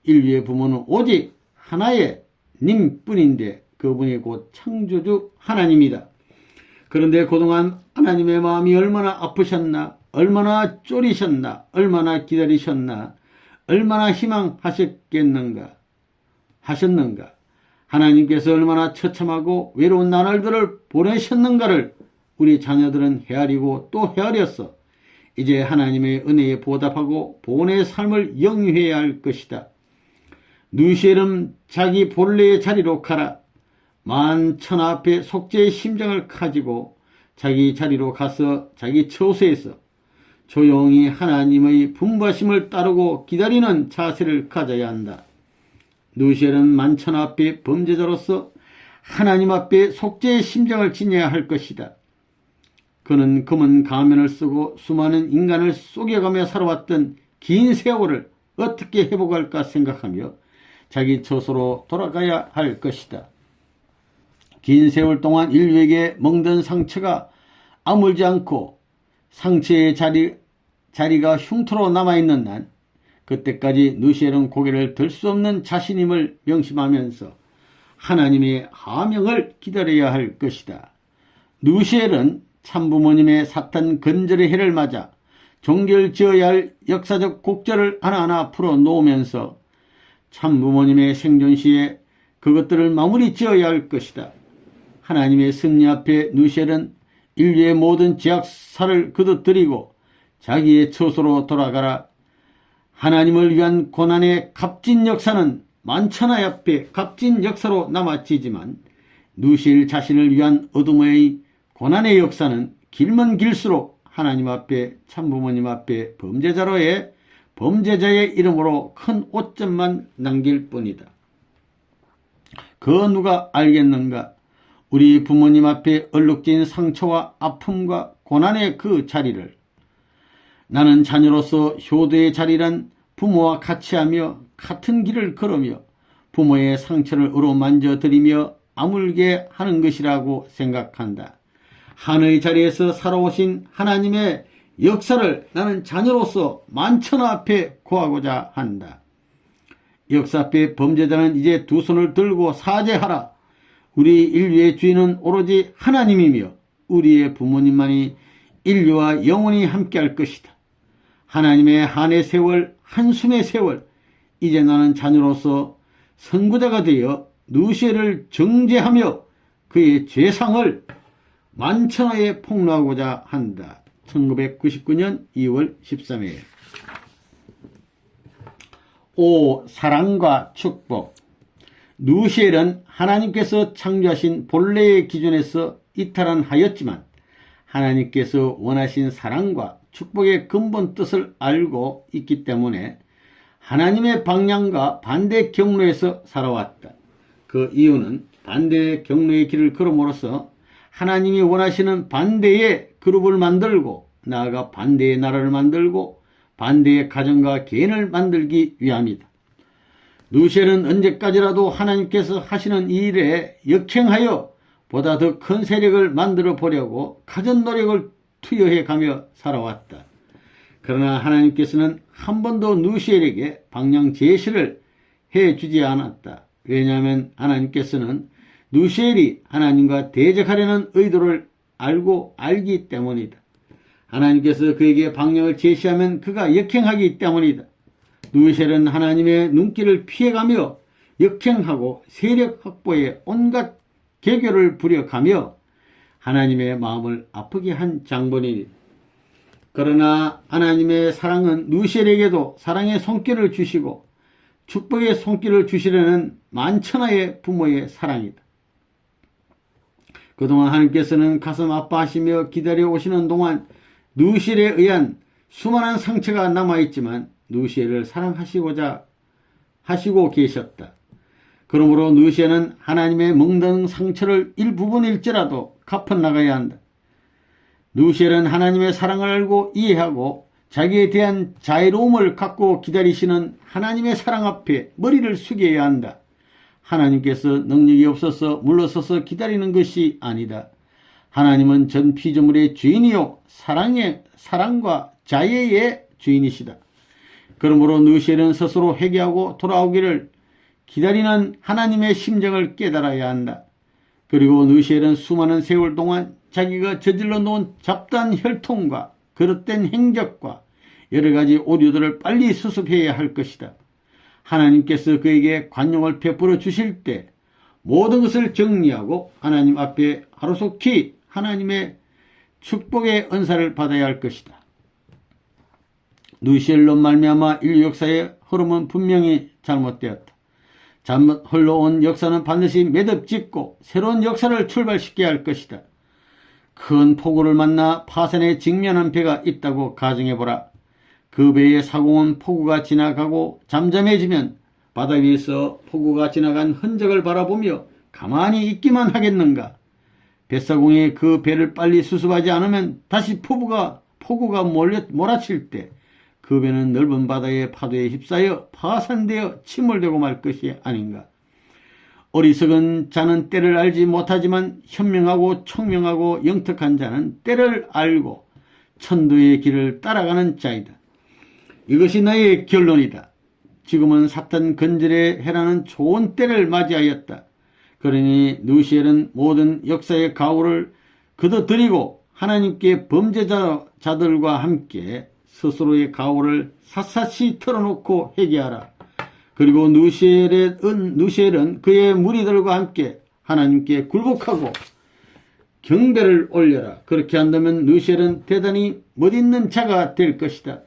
인류의 부모는 오직 하나의 님뿐인데 그분이 곧 창조주 하나님이다. 그런데 그동안 하나님의 마음이 얼마나 아프셨나, 얼마나 쫄이셨나, 얼마나 기다리셨나, 얼마나 희망하셨겠는가, 하나님께서 얼마나 처참하고 외로운 나날들을 보내셨는가를 우리 자녀들은 헤아리고 또 헤아렸어. 이제 하나님의 은혜에 보답하고 본의 삶을 영위해야 할 것이다. 누시엘은 자기 본래의 자리로 가라. 만천하 앞에 속죄의 심정을 가지고 자기 자리로 가서 자기 처소에서 조용히 하나님의 분부하심을 따르고 기다리는 자세를 가져야 한다. 누시엘은 만천하 앞에 범죄자로서 하나님 앞에 속죄의 심정을 지녀야 할 것이다. 그는 검은 가면을 쓰고 수많은 인간을 속여가며 살아왔던 긴 세월을 어떻게 회복할까 생각하며 자기 처소로 돌아가야 할 것이다. 긴 세월 동안 인류에게 먹던 상처가 아물지 않고 상처의 자리가 흉터로 남아있는 난 그때까지 누시엘은 고개를 들 수 없는 자신임을 명심하면서 하나님의 하명을 기다려야 할 것이다. 누시엘은 참부모님의 사탄 건절의 해를 맞아 종결 지어야 할 역사적 곡절을 하나하나 풀어놓으면서 참부모님의 생존 시에 그것들을 마무리 지어야 할 것이다. 하나님의 승리 앞에 누시엘은 인류의 모든 죄악사를 거두드리고 자기의 처소로 돌아가라. 하나님을 위한 고난의 값진 역사는 만천하 앞에 값진 역사로 남아지지만 누시엘 자신을 위한 어둠의 고난의 역사는 길면 길수록 하나님 앞에 참부모님 앞에 범죄자의 이름으로 큰 오점만 남길 뿐이다. 그 누가 알겠는가? 우리 부모님 앞에 얼룩진 상처와 아픔과 고난의 그 자리를 나는 자녀로서 효도의 자리란 부모와 같이 하며 같은 길을 걸으며 부모의 상처를 어루만져드리며 아물게 하는 것이라고 생각한다. 하늘의 자리에서 살아오신 하나님의 역사를 나는 자녀로서 만천하 앞에 고하고자 한다. 역사 앞에 범죄자는 이제 두 손을 들고 사죄하라. 우리 인류의 주인은 오로지 하나님이며 우리의 부모님만이 인류와 영원히 함께할 것이다. 하나님의 한의 세월, 한숨의 세월, 이제 나는 자녀로서 선구자가 되어 누시엘을 정죄하며 그의 죄상을 만천하에 폭로하고자 한다. 1999년 2월 13일. 5. 사랑과 축복. 누시엘은 하나님께서 창조하신 본래의 기준에서 이탈하였지만 하나님께서 원하신 사랑과 축복의 근본 뜻을 알고 있기 때문에 하나님의 방향과 반대 경로에서 살아왔다. 그 이유는 반대 경로의 길을 걸음으로써 하나님이 원하시는 반대의 그룹을 만들고 나아가 반대의 나라를 만들고 반대의 가정과 개인을 만들기 위함이다. 누시엘은 언제까지라도 하나님께서 하시는 이 일에 역행하여 보다 더 큰 세력을 만들어 보려고 가진 노력을 투여해 가며 살아왔다. 그러나 하나님께서는 한 번도 누시엘에게 방향 제시를 해주지 않았다. 왜냐하면 하나님께서는 누시엘이 하나님과 대적하려는 의도를 알기 때문이다. 하나님께서 그에게 방향을 제시하면 그가 역행하기 때문이다. 누시엘은 하나님의 눈길을 피해가며 역행하고 세력 확보에 온갖 개교를 부려가며 하나님의 마음을 아프게 한 장본인이다. 그러나 하나님의 사랑은 누시엘에게도 사랑의 손길을 주시고 축복의 손길을 주시려는 만천하의 부모의 사랑이다. 그동안 하나님께서는 가슴 아파하시며 기다려 오시는 동안 누시엘에 의한 수많은 상처가 남아있지만 누시엘을 사랑하시고자 하시고 계셨다. 그러므로 누시엘은 하나님의 멍든 상처를 일부분일지라도 갚아나가야 한다. 누시엘은 하나님의 사랑을 알고 이해하고 자기에 대한 자유로움을 갖고 기다리시는 하나님의 사랑 앞에 머리를 숙여야 한다. 하나님께서 능력이 없어서 물러서서 기다리는 것이 아니다. 하나님은 전 피조물의 주인이요 사랑과 자애의 주인이시다. 그러므로 누시엘은 스스로 회개하고 돌아오기를 기다리는 하나님의 심정을 깨달아야 한다. 그리고 누시엘은 수많은 세월 동안 자기가 저질러 놓은 잡다한 혈통과 그릇된 행적과 여러가지 오류들을 빨리 수습해야 할 것이다. 하나님께서 그에게 관용을 베풀어 주실 때 모든 것을 정리하고 하나님 앞에 하루속히 하나님의 축복의 은사를 받아야 할 것이다. 누시엘로 말미암아 인류 역사의 흐름은 분명히 잘못되었다. 잘못 흘러온 역사는 반드시 매듭짓고 새로운 역사를 출발시켜야 할 것이다. 큰 폭우를 만나 파산에 직면한 배가 있다고 가정해보라. 그 배의 사공은 폭우가 지나가고 잠잠해지면 바다 위에서 폭우가 지나간 흔적을 바라보며 가만히 있기만 하겠는가? 뱃사공이 그 배를 빨리 수습하지 않으면 다시 폭우가 몰아칠 때 그 배는 넓은 바다의 파도에 휩싸여 파산되어 침몰되고 말 것이 아닌가? 어리석은 자는 때를 알지 못하지만 현명하고 총명하고 영특한 자는 때를 알고 천도의 길을 따라가는 자이다. 이것이 나의 결론이다. 지금은 사탄 근절의 해라는 좋은 때를 맞이하였다. 그러니 누시엘은 모든 역사의 가오를 거둬들이고 하나님께 범죄자들과 함께 스스로의 가오를 샅샅이 털어놓고 회개하라. 그리고 누시엘은 그의 무리들과 함께 하나님께 굴복하고 경배를 올려라. 그렇게 한다면 누시엘은 대단히 멋있는 자가 될 것이다.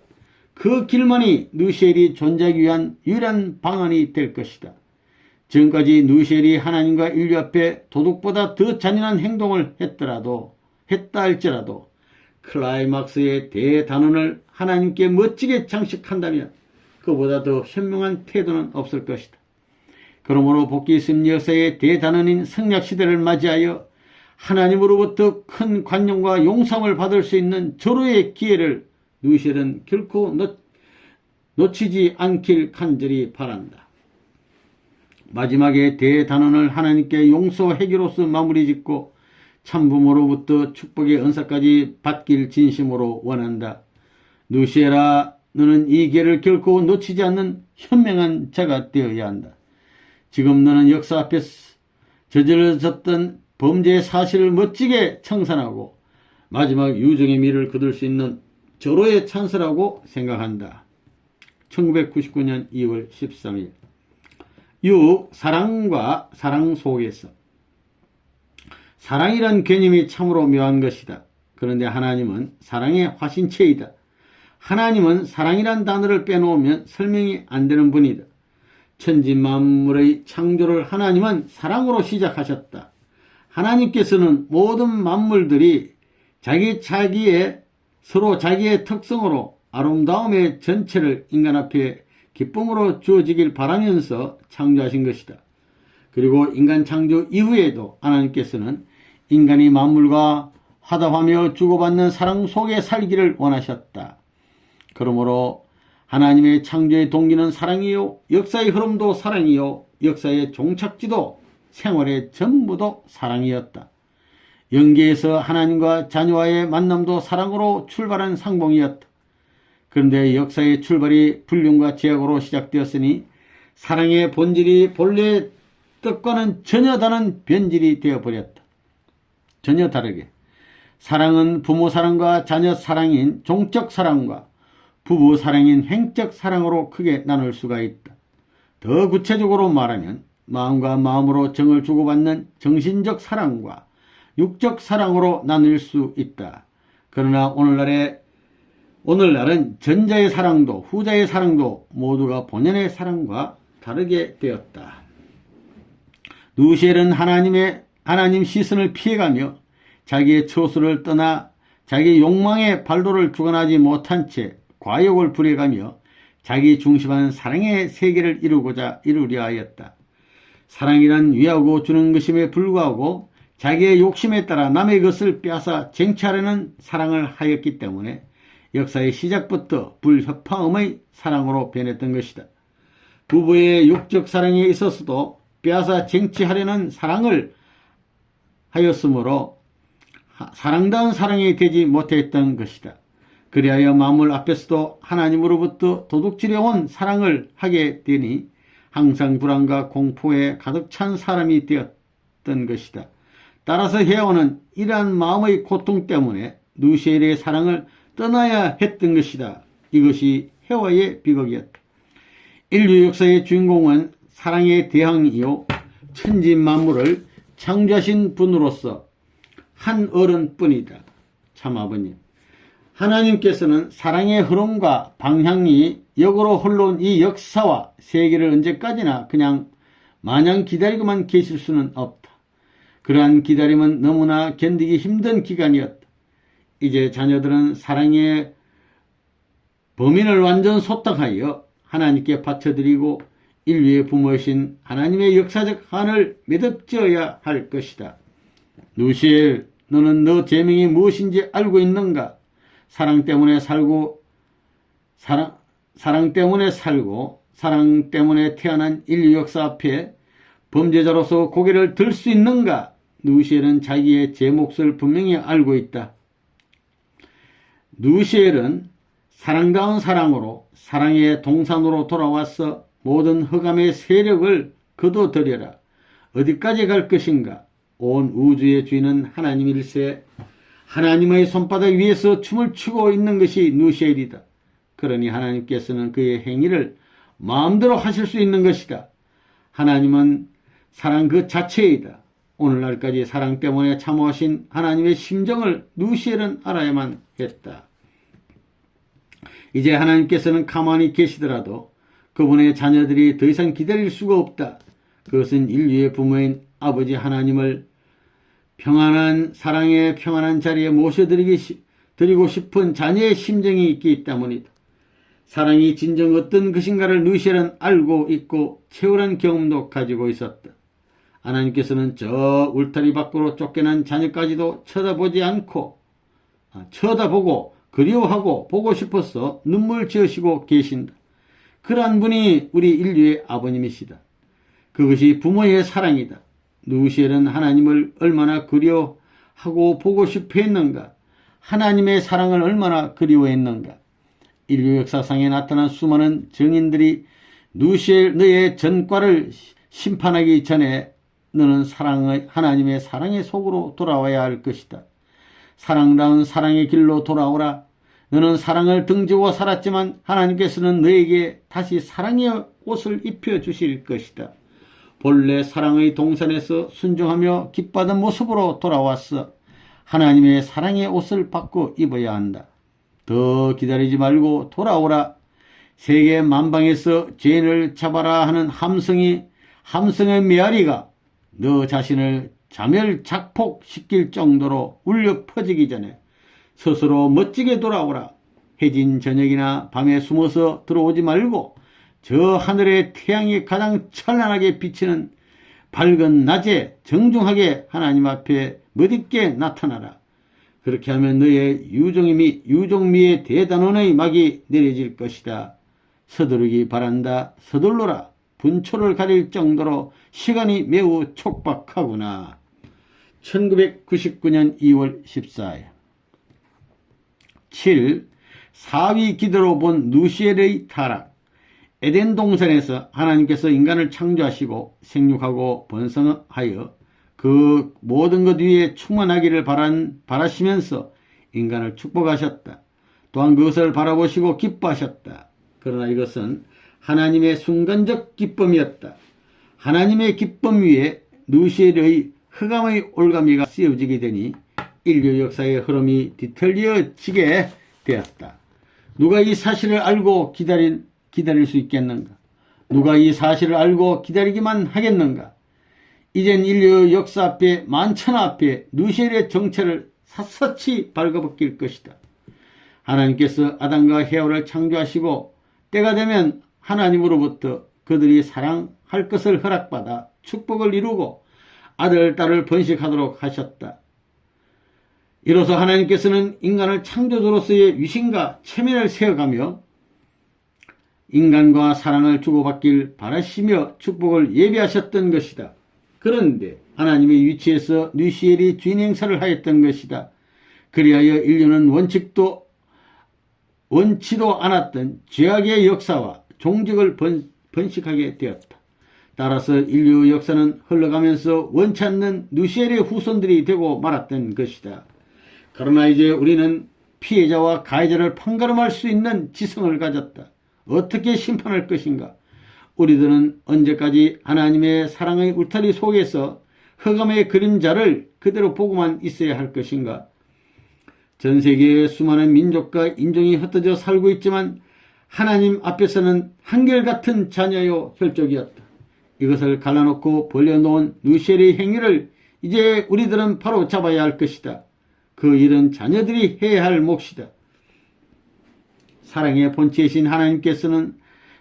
그 길만이 누시엘이 존재하기 위한 유일한 방안이 될 것이다. 지금까지 누시엘이 하나님과 인류 앞에 도둑보다 더 잔인한 행동을 했다 할지라도 클라이막스의 대단원을 하나님께 멋지게 장식한다면 그보다 더 현명한 태도는 없을 것이다. 그러므로 복귀 심리 역사의 대단원인 성약시대를 맞이하여 하나님으로부터 큰 관용과 용서를 받을 수 있는 절호의 기회를 누시엘은 결코 놓치지 않길 간절히 바란다. 마지막에 대단원을 하나님께 용서하기로서 마무리 짓고 참부모로부터 축복의 은사까지 받길 진심으로 원한다. 누시엘아, 너는 이 기회를 결코 놓치지 않는 현명한 자가 되어야 한다. 지금 너는 역사 앞에서 저질러졌던 범죄의 사실을 멋지게 청산하고 마지막 유정의 미를 거둘 수 있는 절호의 찬스라고 생각한다. 1999년 2월 13일 6. 사랑과 사랑 속에서. 사랑이란 개념이 참으로 묘한 것이다. 그런데 하나님은 사랑의 화신체이다. 하나님은 사랑이란 단어를 빼놓으면 설명이 안 되는 분이다. 천지만물의 창조를 하나님은 사랑으로 시작하셨다. 하나님께서는 모든 만물들이 서로 자기의 특성으로 아름다움의 전체를 인간 앞에 기쁨으로 주어지길 바라면서 창조하신 것이다. 그리고 인간 창조 이후에도 하나님께서는 인간이 만물과 화답하며 주고받는 사랑 속에 살기를 원하셨다. 그러므로 하나님의 창조의 동기는 사랑이요, 역사의 흐름도 사랑이요, 역사의 종착지도 생활의 전부도 사랑이었다. 영계에서 하나님과 자녀와의 만남도 사랑으로 출발한 상봉이었다. 그런데 역사의 출발이 불륜과 제약으로 시작되었으니 사랑의 본질이 본래의 뜻과는 전혀 다른 변질이 되어버렸다. 전혀 다르게 사랑은 부모 사랑과 자녀 사랑인 종적 사랑과 부부 사랑인 행적 사랑으로 크게 나눌 수가 있다. 더 구체적으로 말하면 마음과 마음으로 정을 주고받는 정신적 사랑과 육적 사랑으로 나눌 수 있다. 그러나 오늘날은 전자의 사랑도 후자의 사랑도 모두가 본연의 사랑과 다르게 되었다. 누시엘은 하나님 시선을 피해가며 자기의 처소를 떠나 자기 욕망의 발도를 주관하지 못한 채 과욕을 부려가며 자기 중심한 사랑의 세계를 이루려 하였다. 사랑이란 위하고 주는 것임에 불구하고 자기의 욕심에 따라 남의 것을 빼앗아 쟁취하려는 사랑을 하였기 때문에 역사의 시작부터 불협화음의 사랑으로 변했던 것이다. 부부의 육적 사랑에 있어서도 빼앗아 쟁취하려는 사랑을 하였으므로 사랑다운 사랑이 되지 못했던 것이다. 그리하여 만물 앞에서도 하나님으로부터 도둑질해온 사랑을 하게 되니 항상 불안과 공포에 가득 찬 사람이 되었던 것이다. 따라서 헤어는 이러한 마음의 고통 때문에 누시엘의 사랑을 떠나야 했던 것이다. 이것이 헤어의 비극이었다. 인류 역사의 주인공은 사랑의 대항이요 천지 만물을 창조하신 분으로서 한 어른뿐이다. 참 아버님, 하나님께서는 사랑의 흐름과 방향이 역으로 흘러온 이 역사와 세계를 언제까지나 그냥 마냥 기다리고만 계실 수는 없다. 그러한 기다림은 너무나 견디기 힘든 기간이었다. 이제 자녀들은 사랑의 범인을 완전 소탕하여 하나님께 바쳐드리고 인류의 부모이신 하나님의 역사적 한을 매듭지어야 할 것이다. 누시엘, 너는 너 제명이 무엇인지 알고 있는가? 사랑 때문에 살고 사랑 때문에 태어난 인류 역사 앞에 범죄자로서 고개를 들 수 있는가? 누시엘은 자기의 제 몫을 분명히 알고 있다. 누시엘은 사랑다운 사랑으로 사랑의 동산으로 돌아와서 모든 흑암의 세력을 거둬들여라. 어디까지 갈 것인가? 온 우주의 주인은 하나님일세. 하나님의 손바닥 위에서 춤을 추고 있는 것이 누시엘이다. 그러니 하나님께서는 그의 행위를 마음대로 하실 수 있는 것이다. 하나님은 사랑 그 자체이다. 오늘날까지 사랑 때문에 참으신 하나님의 심정을 누시엘은 알아야만 했다. 이제 하나님께서는 가만히 계시더라도 그분의 자녀들이 더 이상 기다릴 수가 없다. 그것은 인류의 부모인 아버지 하나님을 평안한 사랑의 평안한 자리에 모셔드리고 싶은 자녀의 심정이 있기 때문이다. 사랑이 진정 어떤 것인가를 누시엘은 알고 있고 채울한 경험도 가지고 있었다. 하나님께서는 저 울타리 밖으로 쫓겨난 자녀까지도 쳐다보고 그리워하고 보고 싶어서 눈물 지으시고 계신다. 그러한 분이 우리 인류의 아버님이시다. 그것이 부모의 사랑이다. 누시엘은 하나님을 얼마나 그리워하고 보고 싶어 했는가? 하나님의 사랑을 얼마나 그리워했는가? 인류 역사상에 나타난 수많은 증인들이 누시엘 너의 전과를 심판하기 전에 너는 하나님의 사랑의 속으로 돌아와야 할 것이다. 사랑다운 사랑의 길로 돌아오라. 너는 사랑을 등지고 살았지만 하나님께서는 너에게 다시 사랑의 옷을 입혀주실 것이다. 본래 사랑의 동산에서 순종하며 기뻐하던 모습으로 돌아왔어. 하나님의 사랑의 옷을 받고 입어야 한다. 더 기다리지 말고 돌아오라. 세계 만방에서 죄인을 잡아라 하는 함성의 메아리가 너 자신을 자멸작폭시킬 정도로 울려 퍼지기 전에 스스로 멋지게 돌아오라. 해진 저녁이나 밤에 숨어서 들어오지 말고 저 하늘의 태양이 가장 찬란하게 비치는 밝은 낮에 정중하게 하나님 앞에 멋있게 나타나라. 그렇게 하면 너의 유종미의 대단원의 막이 내려질 것이다. 서두르기 바란다. 서둘러라. 분초를 가릴 정도로 시간이 매우 촉박하구나. 1999년 2월 14일 7. 사위 기도로 본 누시엘의 타락. 에덴 동산에서 하나님께서 인간을 창조하시고 생육하고 번성하여 그 모든 것 위에 충만하기를 바라시면서 인간을 축복하셨다. 또한 그것을 바라보시고 기뻐하셨다. 그러나 이것은 하나님의 순간적 기쁨이었다. 하나님의 기쁨 위에 누시엘의 흑암의 올가미가 씌워지게 되니 인류 역사의 흐름이 뒤틀려지게 되었다. 누가 이 사실을 알고 기다릴 수 있겠는가? 누가 이 사실을 알고 기다리기만 하겠는가? 이젠 인류 역사 앞에 만천하 앞에 누시엘의 정체를 샅샅이 발가벗길 것이다. 하나님께서 아담과 헤와를 창조하시고 때가 되면 하나님으로부터 그들이 사랑할 것을 허락받아 축복을 이루고 아들, 딸을 번식하도록 하셨다. 이로써 하나님께서는 인간을 창조주로서의 위신과 체면을 세워가며 인간과 사랑을 주고받길 바라시며 축복을 예비하셨던 것이다. 그런데 하나님의 위치에서 누시엘이 주인 행사를 하였던 것이다. 그리하여 인류는 원치도 않았던 죄악의 역사와 종직을 번식하게 되었다. 따라서 인류 역사는 흘러가면서 원치 않는 누시엘의 후손들이 되고 말았던 것이다. 그러나 이제 우리는 피해자와 가해자를 판가름할 수 있는 지성을 가졌다. 어떻게 심판할 것인가? 우리들은 언제까지 하나님의 사랑의 울타리 속에서 흑암의 그림자를 그대로 보고만 있어야 할 것인가? 전 세계의 수많은 민족과 인종이 흩어져 살고 있지만 하나님 앞에서는 한결같은 자녀요 혈족이었다. 이것을 갈라놓고 벌려놓은 누시엘의 행위를 이제 우리들은 바로 잡아야 할 것이다. 그 일은 자녀들이 해야 할 몫이다. 사랑의 본체이신 하나님께서는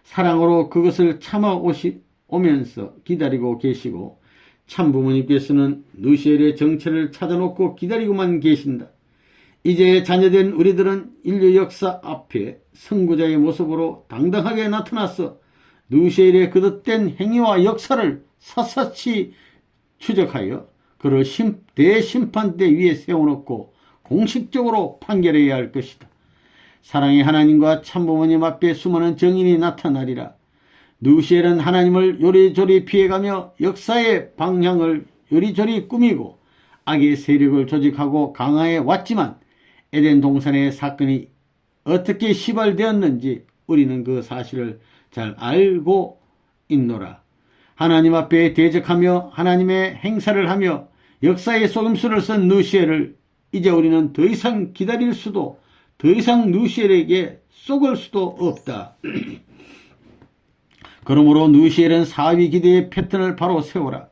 사랑으로 그것을 참아오면서 기다리고 계시고 참부모님께서는 누시엘의 정체를 찾아놓고 기다리고만 계신다. 이제 자녀된 우리들은 인류 역사 앞에 선구자의 모습으로 당당하게 나타나서 누시엘의 거듭된 행위와 역사를 샅샅이 추적하여 그를 대심판대 위에 세워놓고 공식적으로 판결해야 할 것이다. 사랑의 하나님과 참부모님 앞에 수많은 정인이 나타나리라. 누시엘은 하나님을 요리조리 피해가며 역사의 방향을 요리조리 꾸미고 악의 세력을 조직하고 강화해 왔지만 에덴 동산의 사건이 어떻게 시발되었는지 우리는 그 사실을 잘 알고 있노라. 하나님 앞에 대적하며 하나님의 행사를 하며 역사의 속임수를 쓴 누시엘을 이제 우리는 더 이상 기다릴 수도 더 이상 누시엘에게 속을 수도 없다. 그러므로 누시엘은 사위 기대의 패턴을 바로 세워라.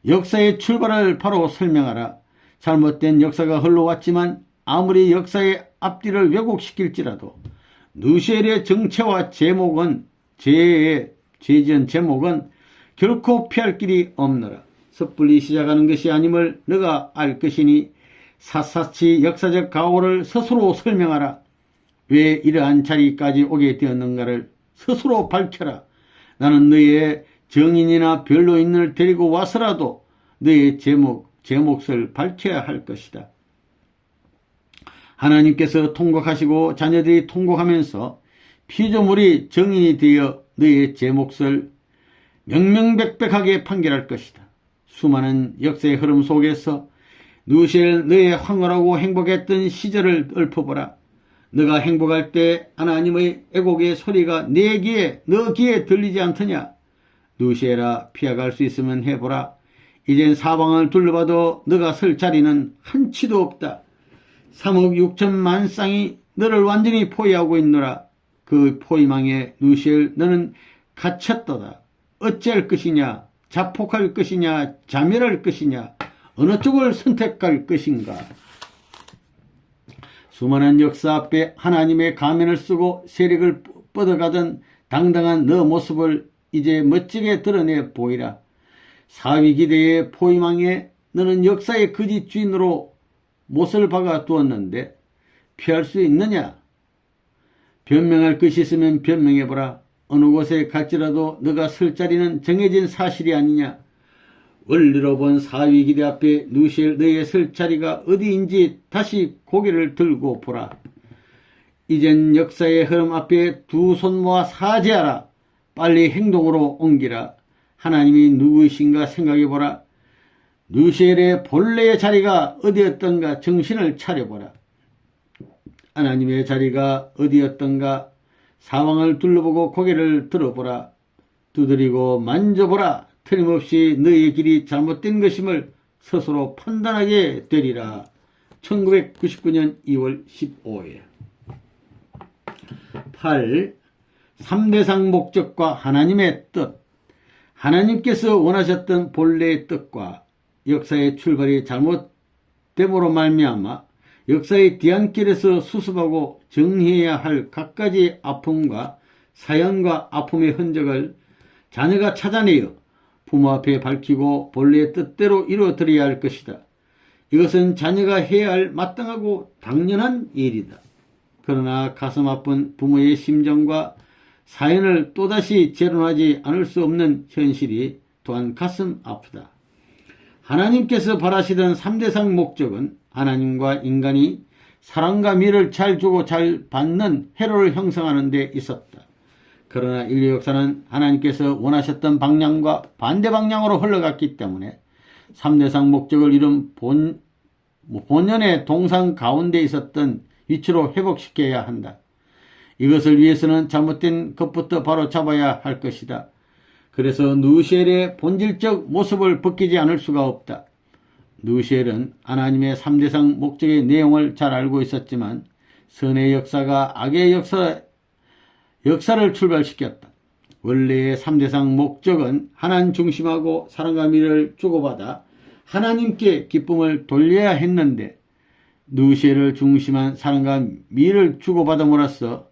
역사의 출발을 바로 설명하라. 잘못된 역사가 흘러왔지만 아무리 역사의 앞뒤를 왜곡시킬지라도 누시엘의 정체와 죄지은 제목은 결코 피할 길이 없노라. 섣불리 시작하는 것이 아님을 너가 알 것이니 샅샅이 역사적 각오를 스스로 설명하라. 왜 이러한 자리까지 오게 되었는가를 스스로 밝혀라. 나는 너의 정인이나 변로인을 데리고 와서라도 너의 제 몫을 밝혀야 할 것이다. 하나님께서 통곡하시고 자녀들이 통곡하면서 피조물이 정인이 되어 너의 제 몫을 명명백백하게 판결할 것이다. 수많은 역사의 흐름 속에서 누시엘 너의 황홀하고 행복했던 시절을 읊어보라. 너가 행복할 때 하나님의 애곡의 소리가 너 귀에 들리지 않더냐? 누시엘아, 피해갈 수 있으면 해보라. 이젠 사방을 둘러봐도 너가 설 자리는 한치도 없다. 3억 6천만 쌍이 너를 완전히 포위하고 있노라. 그 포위망에 누시엘 너는 갇혔도다. 어찌할 것이냐? 자폭할 것이냐? 자멸할 것이냐? 어느 쪽을 선택할 것인가? 수많은 역사 앞에 하나님의 가면을 쓰고 세력을 뻗어가던 당당한 너 모습을 이제 멋지게 드러내 보이라. 사위기대의 포위망에 너는 역사의 거짓 주인으로 못을 박아 두었는데 피할 수 있느냐? 변명할 것이 있으면 변명해보라. 어느 곳에 갈지라도 너가 설 자리는 정해진 사실이 아니냐? 원리로 본 사위기대 앞에 누시엘 너의 설 자리가 어디인지 다시 고개를 들고 보라. 이젠 역사의 흐름 앞에 두 손 모아 사죄하라. 빨리 행동으로 옮기라. 하나님이 누구이신가 생각해보라. 누시엘의 본래의 자리가 어디였던가 정신을 차려보라. 하나님의 자리가 어디였던가 사방을 둘러보고 고개를 들어보라. 두드리고 만져보라. 틀림없이 너의 길이 잘못된 것임을 스스로 판단하게 되리라. 1999년 2월 15일 8. 3대상 목적과 하나님의 뜻. 하나님께서 원하셨던 본래의 뜻과 역사의 출발이 잘못됨으로 말미암아 역사의 뒤안길에서 수습하고 정리해야 할 갖가지 아픔과 사연과 아픔의 흔적을 자녀가 찾아내어 부모 앞에 밝히고 본래의 뜻대로 이루어드려야 할 것이다. 이것은 자녀가 해야 할 마땅하고 당연한 일이다. 그러나 가슴 아픈 부모의 심정과 사연을 또다시 재론하지 않을 수 없는 현실이 또한 가슴 아프다. 하나님께서 바라시던 3대상 목적은 하나님과 인간이 사랑과 미를 잘 주고 잘 받는 회로를 형성하는 데 있었다. 그러나 인류 역사는 하나님께서 원하셨던 방향과 반대 방향으로 흘러갔기 때문에 3대상 목적을 이룬 본연의 동상 가운데 있었던 위치로 회복시켜야 한다. 이것을 위해서는 잘못된 것부터 바로 잡아야 할 것이다. 그래서 누시엘의 본질적 모습을 벗기지 않을 수가 없다. 누시엘은 하나님의 3대상 목적의 내용을 잘 알고 있었지만 선의 역사가 악의 역사를 출발시켰다. 원래의 3대상 목적은 하나님 중심하고 사랑과 미를 주고받아 하나님께 기쁨을 돌려야 했는데 누시엘을 중심한 사랑과 미를 주고받음으로써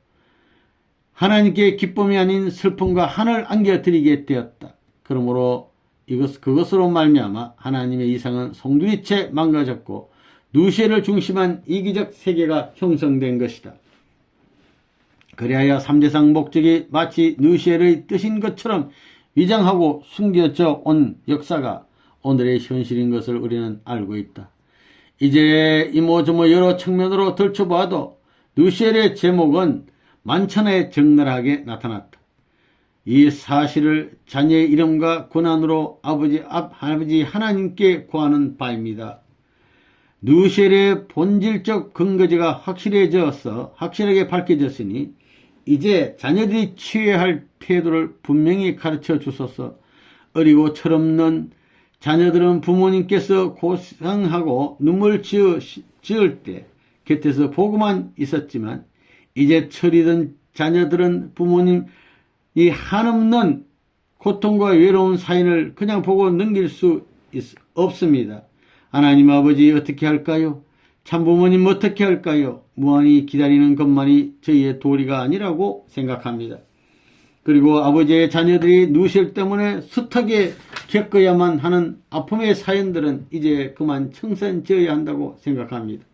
하나님께 기쁨이 아닌 슬픔과 한을 안겨드리게 되었다. 그러므로 그것으로 말미암아 하나님의 이상은 송두리째 망가졌고 누시엘을 중심한 이기적 세계가 형성된 것이다. 그리하여 3대상 목적이 마치 누시엘의 뜻인 것처럼 위장하고 숨겨져 온 역사가 오늘의 현실인 것을 우리는 알고 있다. 이제 이모저모 여러 측면으로 들춰봐도 누시엘의 제목은 만천하에 적나라하게 나타났다. 이 사실을 자녀의 이름과 고난으로 아버지 하나님께 구하는 바입니다. 누시엘의 본질적 근거지가 확실하게 밝혀졌으니 이제 자녀들이 취해야 할 태도를 분명히 가르쳐 주소서. 어리고 철없는 자녀들은 부모님께서 고생하고 눈물 지을 때 곁에서 보고만 있었지만 이제 철이 든 자녀들은 부모님 이 한없는 고통과 외로운 사인을 그냥 보고 넘길 수 없습니다. 하나님 아버지 어떻게 할까요? 참부모님 어떻게 할까요? 무한히 기다리는 것만이 저희의 도리가 아니라고 생각합니다. 그리고 아버지의 자녀들이 누시엘 때문에 숱하게 겪어야만 하는 아픔의 사연들은 이제 그만 청산지어야 한다고 생각합니다.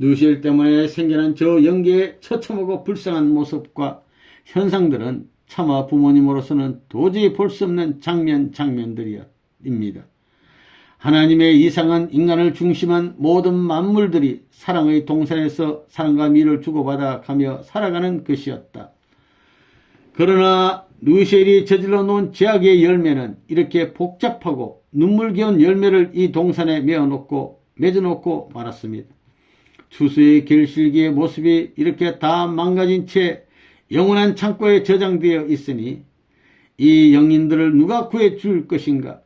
누시엘 때문에 생겨난 저 영계의 처참하고 불쌍한 모습과 현상들은 차마 부모님으로서는 도저히 볼 수 없는 장면들입니다. 하나님의 이상한 인간을 중심한 모든 만물들이 사랑의 동산에서 사랑과 미를 주고받아 가며 살아가는 것이었다. 그러나 누시엘이 저질러 놓은 죄악의 열매는 이렇게 복잡하고 눈물겨운 열매를 이 동산에 맺어놓고 말았습니다. 추수의 결실기의 모습이 이렇게 다 망가진 채 영원한 창고에 저장되어 있으니 이 영인들을 누가 구해줄 것인가?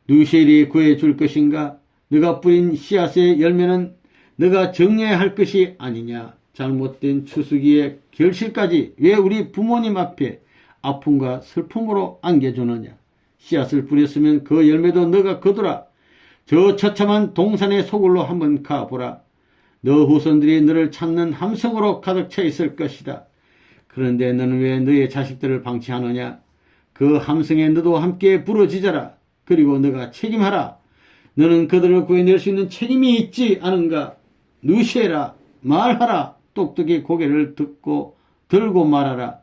누시엘이 구해줄 것인가? 너가 뿌린 씨앗의 열매는 너가 정리해야 할 것이 아니냐? 잘못된 추수기의 결실까지 왜 우리 부모님 앞에 아픔과 슬픔으로 안겨주느냐? 씨앗을 뿌렸으면 그 열매도 너가 거두라. 저 처참한 동산의 소굴로 한번 가보라. 너 후손들이 너를 찾는 함성으로 가득 차 있을 것이다. 그런데 너는 왜 너의 자식들을 방치하느냐? 그 함성에 너도 함께 부러지자라. 그리고 너가 책임하라. 너는 그들을 구해낼 수 있는 책임이 있지 않은가? 누시해라. 말하라. 똑똑히 고개를 들고 말하라.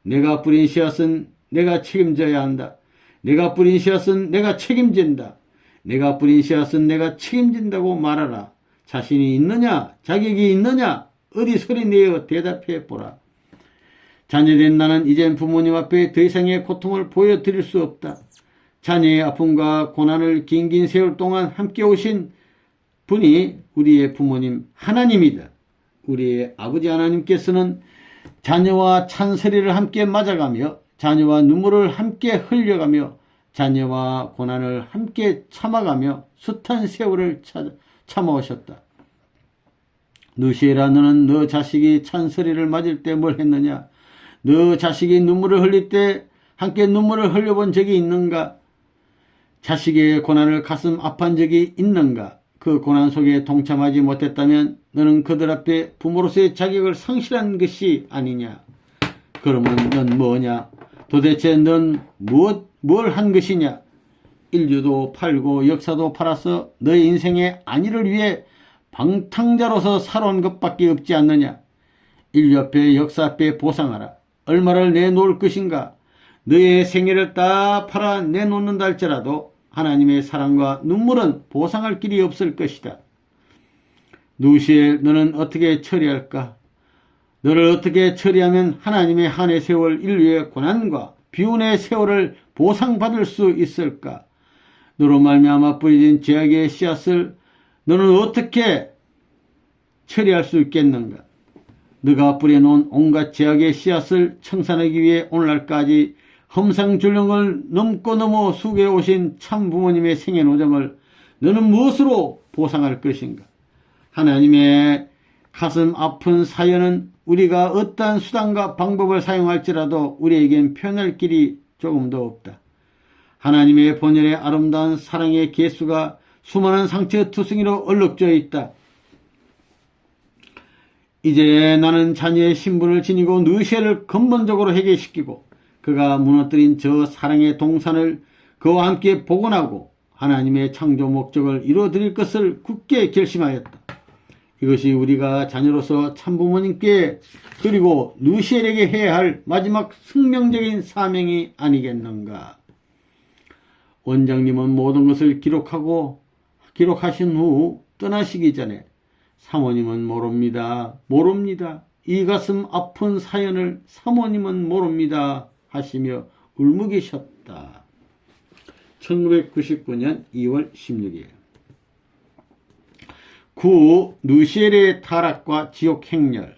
내가 뿌린 씨앗은 내가 책임져야 한다. 내가 뿌린 씨앗은 내가 책임진다. 내가 뿌린 씨앗은 내가 책임진다고 말하라. 자신이 있느냐? 자격이 있느냐? 어디 소리 내어 대답해 보라. 자녀된 나는 이젠 부모님 앞에 더 이상의 고통을 보여드릴 수 없다. 자녀의 아픔과 고난을 긴 세월 동안 함께 오신 분이 우리의 부모님 하나님이다. 우리의 아버지 하나님께서는 자녀와 찬소리를 함께 맞아가며 자녀와 눈물을 함께 흘려가며 자녀와 고난을 함께 참아가며 숱한 세월을 참아오셨다. 누시에라, 너는 너 자식이 찬소리를 맞을 때 뭘 했느냐? 너 자식이 눈물을 흘릴 때 함께 눈물을 흘려본 적이 있는가? 자식의 고난을 가슴 아파한 적이 있는가? 그 고난 속에 동참하지 못했다면 너는 그들 앞에 부모로서의 자격을 상실한 것이 아니냐? 그러면 넌 뭐냐? 도대체 넌 뭘 한 것이냐? 인류도 팔고 역사도 팔아서 너의 인생의 안위를 위해 방탕자로서 살아온 것밖에 없지 않느냐? 인류 앞에 역사 앞에 보상하라. 얼마를 내놓을 것인가? 너의 생애를 다 팔아 내놓는다 할지라도 하나님의 사랑과 눈물은 보상할 길이 없을 것이다. 누시엘, 너는 어떻게 처리할까? 너를 어떻게 처리하면 하나님의 한해 세월 인류의 고난과 비운의 세월을 보상받을 수 있을까? 너로 말미암아 뿌려진 죄악의 씨앗을 너는 어떻게 처리할 수 있겠는가? 너가 뿌려놓은 온갖 죄악의 씨앗을 청산하기 위해 오늘날까지 험상줄령을 넘어 수고해 오신 참 부모님의 생애 노정을 너는 무엇으로 보상할 것인가? 하나님의 가슴 아픈 사연은 우리가 어떠한 수단과 방법을 사용할지라도 우리에겐 표현할 길이 조금도 없다. 하나님의 본연의 아름다운 사랑의 개수가 수많은 상처 투성이로 얼룩져 있다. 이제 나는 자녀의 신분을 지니고 누시엘을 근본적으로 해결시키고 그가 무너뜨린 저 사랑의 동산을 그와 함께 복원하고 하나님의 창조 목적을 이루어드릴 것을 굳게 결심하였다. 이것이 우리가 자녀로서 참부모님께 그리고 누시엘에게 해야 할 마지막 숙명적인 사명이 아니겠는가. 원장님은 모든 것을 기록하신 후 떠나시기 전에 사모님은 모릅니다. 이 가슴 아픈 사연을 사모님은 모릅니다. 하시며 울먹이셨다. 1999년 2월 16일. 누시엘의 타락과 지옥 행렬.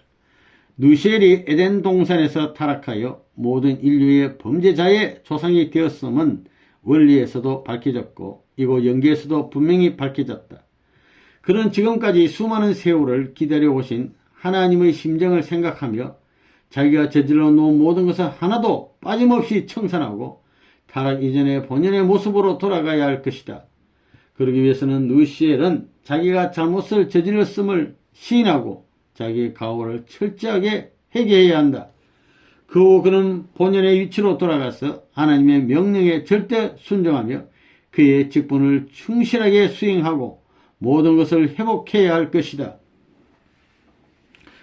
누시엘이 에덴 동산에서 타락하여 모든 인류의 범죄자의 조상이 되었음은 원리에서도 밝혀졌고 이곳 연기에서도 분명히 밝혀졌다. 그는 지금까지 수많은 세월을 기다려오신 하나님의 심정을 생각하며 자기가 저질러 놓은 모든 것을 하나도 빠짐없이 청산하고 타락 이전의 본연의 모습으로 돌아가야 할 것이다. 그러기 위해서는 누시엘은 자기가 잘못을 저질렀음을 시인하고 자기의 가오를 철저하게 회개해야 한다. 그 후 그는 본연의 위치로 돌아가서 하나님의 명령에 절대 순종하며 그의 직분을 충실하게 수행하고 모든 것을 회복해야 할 것이다.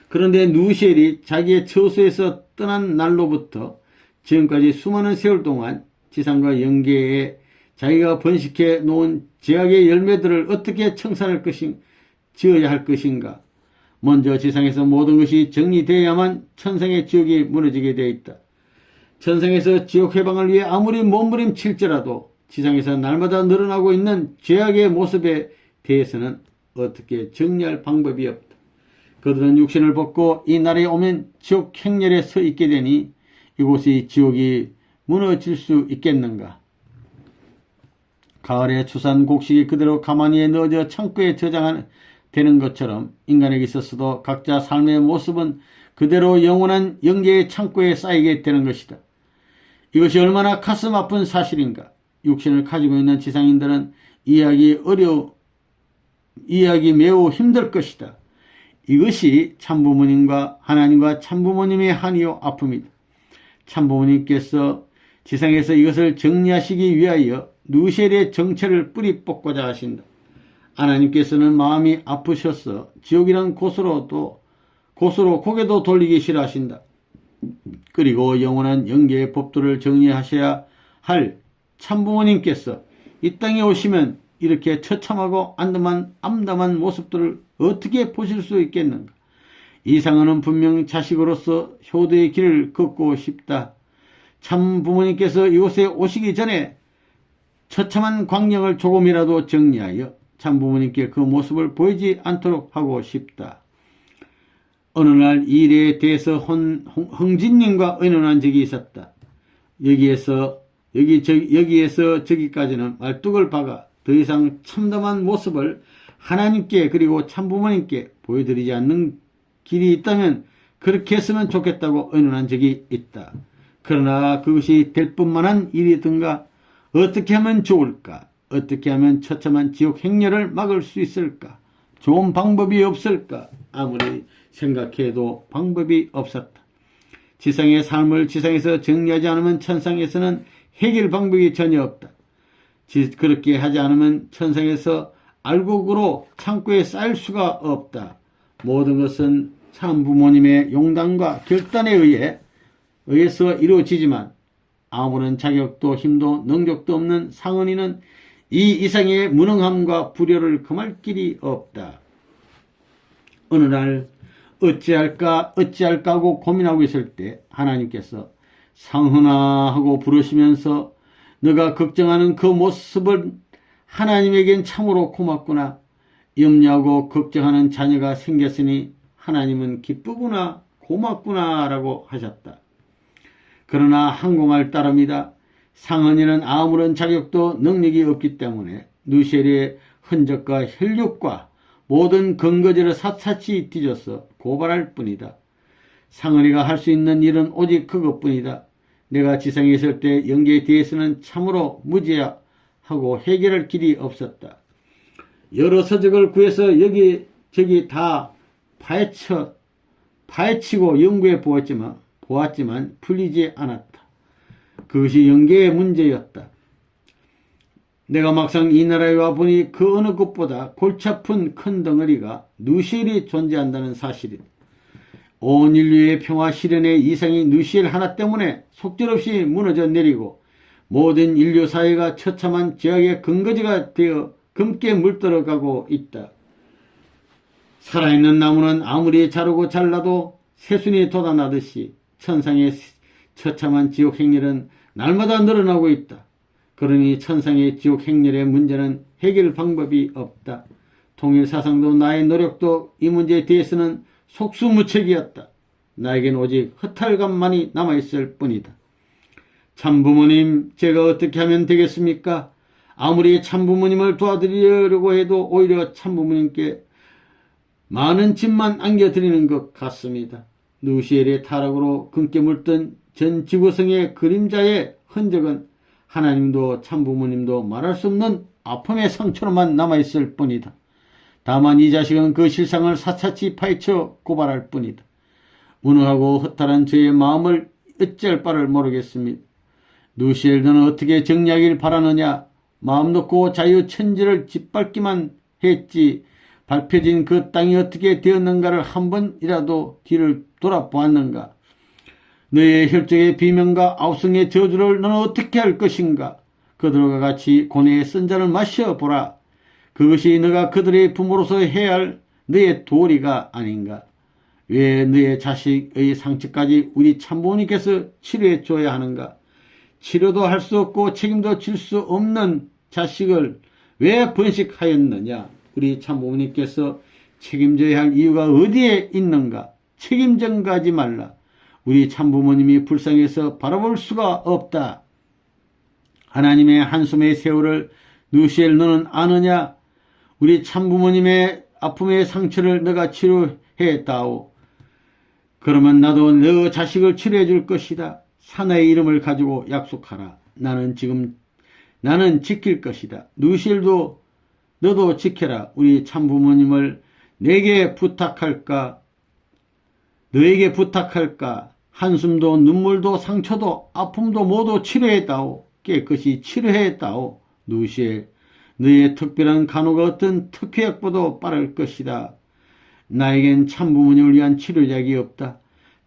그런데 누시엘이 자기의 처소에서 떠난 날로부터 지금까지 수많은 세월 동안 지상과 영계에 자기가 번식해 놓은 죄악의 열매들을 어떻게 지어야 할 것인가. 먼저 지상에서 모든 것이 정리되어야만 천상의 지옥이 무너지게 되어 있다. 천상에서 지옥 해방을 위해 아무리 몸부림칠지라도 지상에서 날마다 늘어나고 있는 죄악의 모습에 대해서는 어떻게 정리할 방법이 없다. 그들은 육신을 벗고 이 날에 오면 지옥 행렬에 서 있게 되니 이곳이 지옥이 무너질 수 있겠는가. 가을에 추산 곡식이 그대로 가마니에 넣어져 창고에 저장되는 것처럼 인간에게 있어서도 각자 삶의 모습은 그대로 영원한 영계의 창고에 쌓이게 되는 것이다. 이것이 얼마나 가슴 아픈 사실인가. 육신을 가지고 있는 지상인들은 이해하기 매우 힘들 것이다. 이것이 참부모님과 하나님과 참부모님의 한이요 아픔이다. 참부모님께서 지상에서 이것을 정리하시기 위하여 누시엘의 정체를 뿌리 뽑고자 하신다. 하나님께서는 마음이 아프셔서 지옥이란 곳으로 고개도 돌리기 싫어하신다. 그리고 영원한 영계의 법도를 정리하셔야 할 참부모님께서 이 땅에 오시면 이렇게 처참하고 암담한 모습들을 어떻게 보실 수 있겠는가? 이상은은 분명 자식으로서 효도의 길을 걷고 싶다. 참 부모님께서 이곳에 오시기 전에 처참한 광경을 조금이라도 정리하여 참 부모님께 그 모습을 보이지 않도록 하고 싶다. 어느 날 이 일에 대해서 흥진님과 의논한 적이 있었다. 여기에서 저기까지는 말뚝을 박아 더 이상 참담한 모습을 하나님께 그리고 참부모님께 보여드리지 않는 길이 있다면 그렇게 했으면 좋겠다고 의논한 적이 있다. 그러나 그것이 될 뿐만한 일이든가 어떻게 하면 좋을까? 어떻게 하면 처참한 지옥 행렬을 막을 수 있을까? 좋은 방법이 없을까? 아무리 생각해도 방법이 없었다. 지상의 삶을 지상에서 정리하지 않으면 천상에서는 해결 방법이 전혀 없다. 그렇게 하지 않으면 천상에서 알곡으로 창고에 쌓일 수가 없다. 모든 것은 참 부모님의 용단과 결단에 의해서 이루어지지만 아무런 자격도 힘도 능력도 없는 상은이는 이 이상의 무능함과 불효를 금할 길이 없다. 어느 날 어찌할까 하고 고민하고 있을 때 하나님께서 상은아 하고 부르시면서 너가 걱정하는 그 모습은 하나님에겐 참으로 고맙구나. 염려하고 걱정하는 자녀가 생겼으니 하나님은 기쁘구나 고맙구나 라고 하셨다. 그러나 항공할 따름이다. 상은이는 아무런 자격도 능력이 없기 때문에 누시엘의 흔적과 혈육과 모든 근거지를 샅샅이 뒤져서 고발할 뿐이다. 상은이가 할 수 있는 일은 오직 그것뿐이다. 내가 지상에 있을 때 영계에 대해서는 참으로 무지하고 해결할 길이 없었다. 여러 서적을 구해서 여기저기 다 파헤치고 연구해 보았지만 풀리지 않았다. 그것이 영계의 문제였다. 내가 막상 이 나라에 와보니 그 어느 것보다 골치 아픈 큰 덩어리가 누시엘이 존재한다는 사실이다. 온 인류의 평화 실현의 이상이 누시엘 하나 때문에 속절없이 무너져 내리고 모든 인류 사회가 처참한 죄악의 근거지가 되어 검게 물들어가고 있다. 살아있는 나무는 아무리 자르고 잘라도 새순이 돋아나듯이 천상의 처참한 지옥 행렬은 날마다 늘어나고 있다. 그러니 천상의 지옥 행렬의 문제는 해결 방법이 없다. 통일사상도 나의 노력도 이 문제에 대해서는 속수무책이었다. 나에겐 오직 허탈감만이 남아있을 뿐이다. 참부모님, 제가 어떻게 하면 되겠습니까? 아무리 참부모님을 도와드리려고 해도 오히려 참부모님께 많은 짐만 안겨드리는 것 같습니다. 누시엘의 타락으로 금게 물든 전 지구성의 그림자의 흔적은 하나님도 참부모님도 말할 수 없는 아픔의 상처로만 남아있을 뿐이다. 다만 이 자식은 그 실상을 샅샅이 파헤쳐 고발할 뿐이다. 무능하고 허탈한 저의 마음을 어찌할 바를 모르겠습니다. 누시엘 너는 어떻게 정리하길 바라느냐? 마음 놓고 자유천지를 짓밟기만 했지 밟혀진 그 땅이 어떻게 되었는가를 한 번이라도 뒤를 돌아보았는가? 너의 혈족의 비명과 아우성의 저주를 너는 어떻게 할 것인가? 그들과 같이 고뇌의 선자를 마셔보라. 그것이 너가 그들의 부모로서 해야 할 너의 도리가 아닌가? 왜 너의 자식의 상처까지 우리 참부모님께서 치료해 줘야 하는가? 치료도 할 수 없고 책임도 질 수 없는 자식을 왜 번식하였느냐? 우리 참부모님께서 책임져야 할 이유가 어디에 있는가? 책임 전가하지 말라. 우리 참부모님이 불쌍해서 바라볼 수가 없다. 하나님의 한숨의 세월을 누시엘 너는 아느냐? 우리 참부모님의 아픔의 상처를 너가 치료해다오. 그러면 나도 너 자식을 치료해 줄 것이다. 사나의 이름을 가지고 약속하라. 나는 지킬 것이다. 누시엘도 너도 지켜라. 우리 참부모님을 내게 부탁할까? 너에게 부탁할까? 한숨도 눈물도 상처도 아픔도 모두 치료했다오. 깨끗이 치료했다오. 누시엘, 너의 특별한 간호가 어떤 특효약보다 빠를 것이다. 나에겐 참부모님을 위한 치료약이 없다.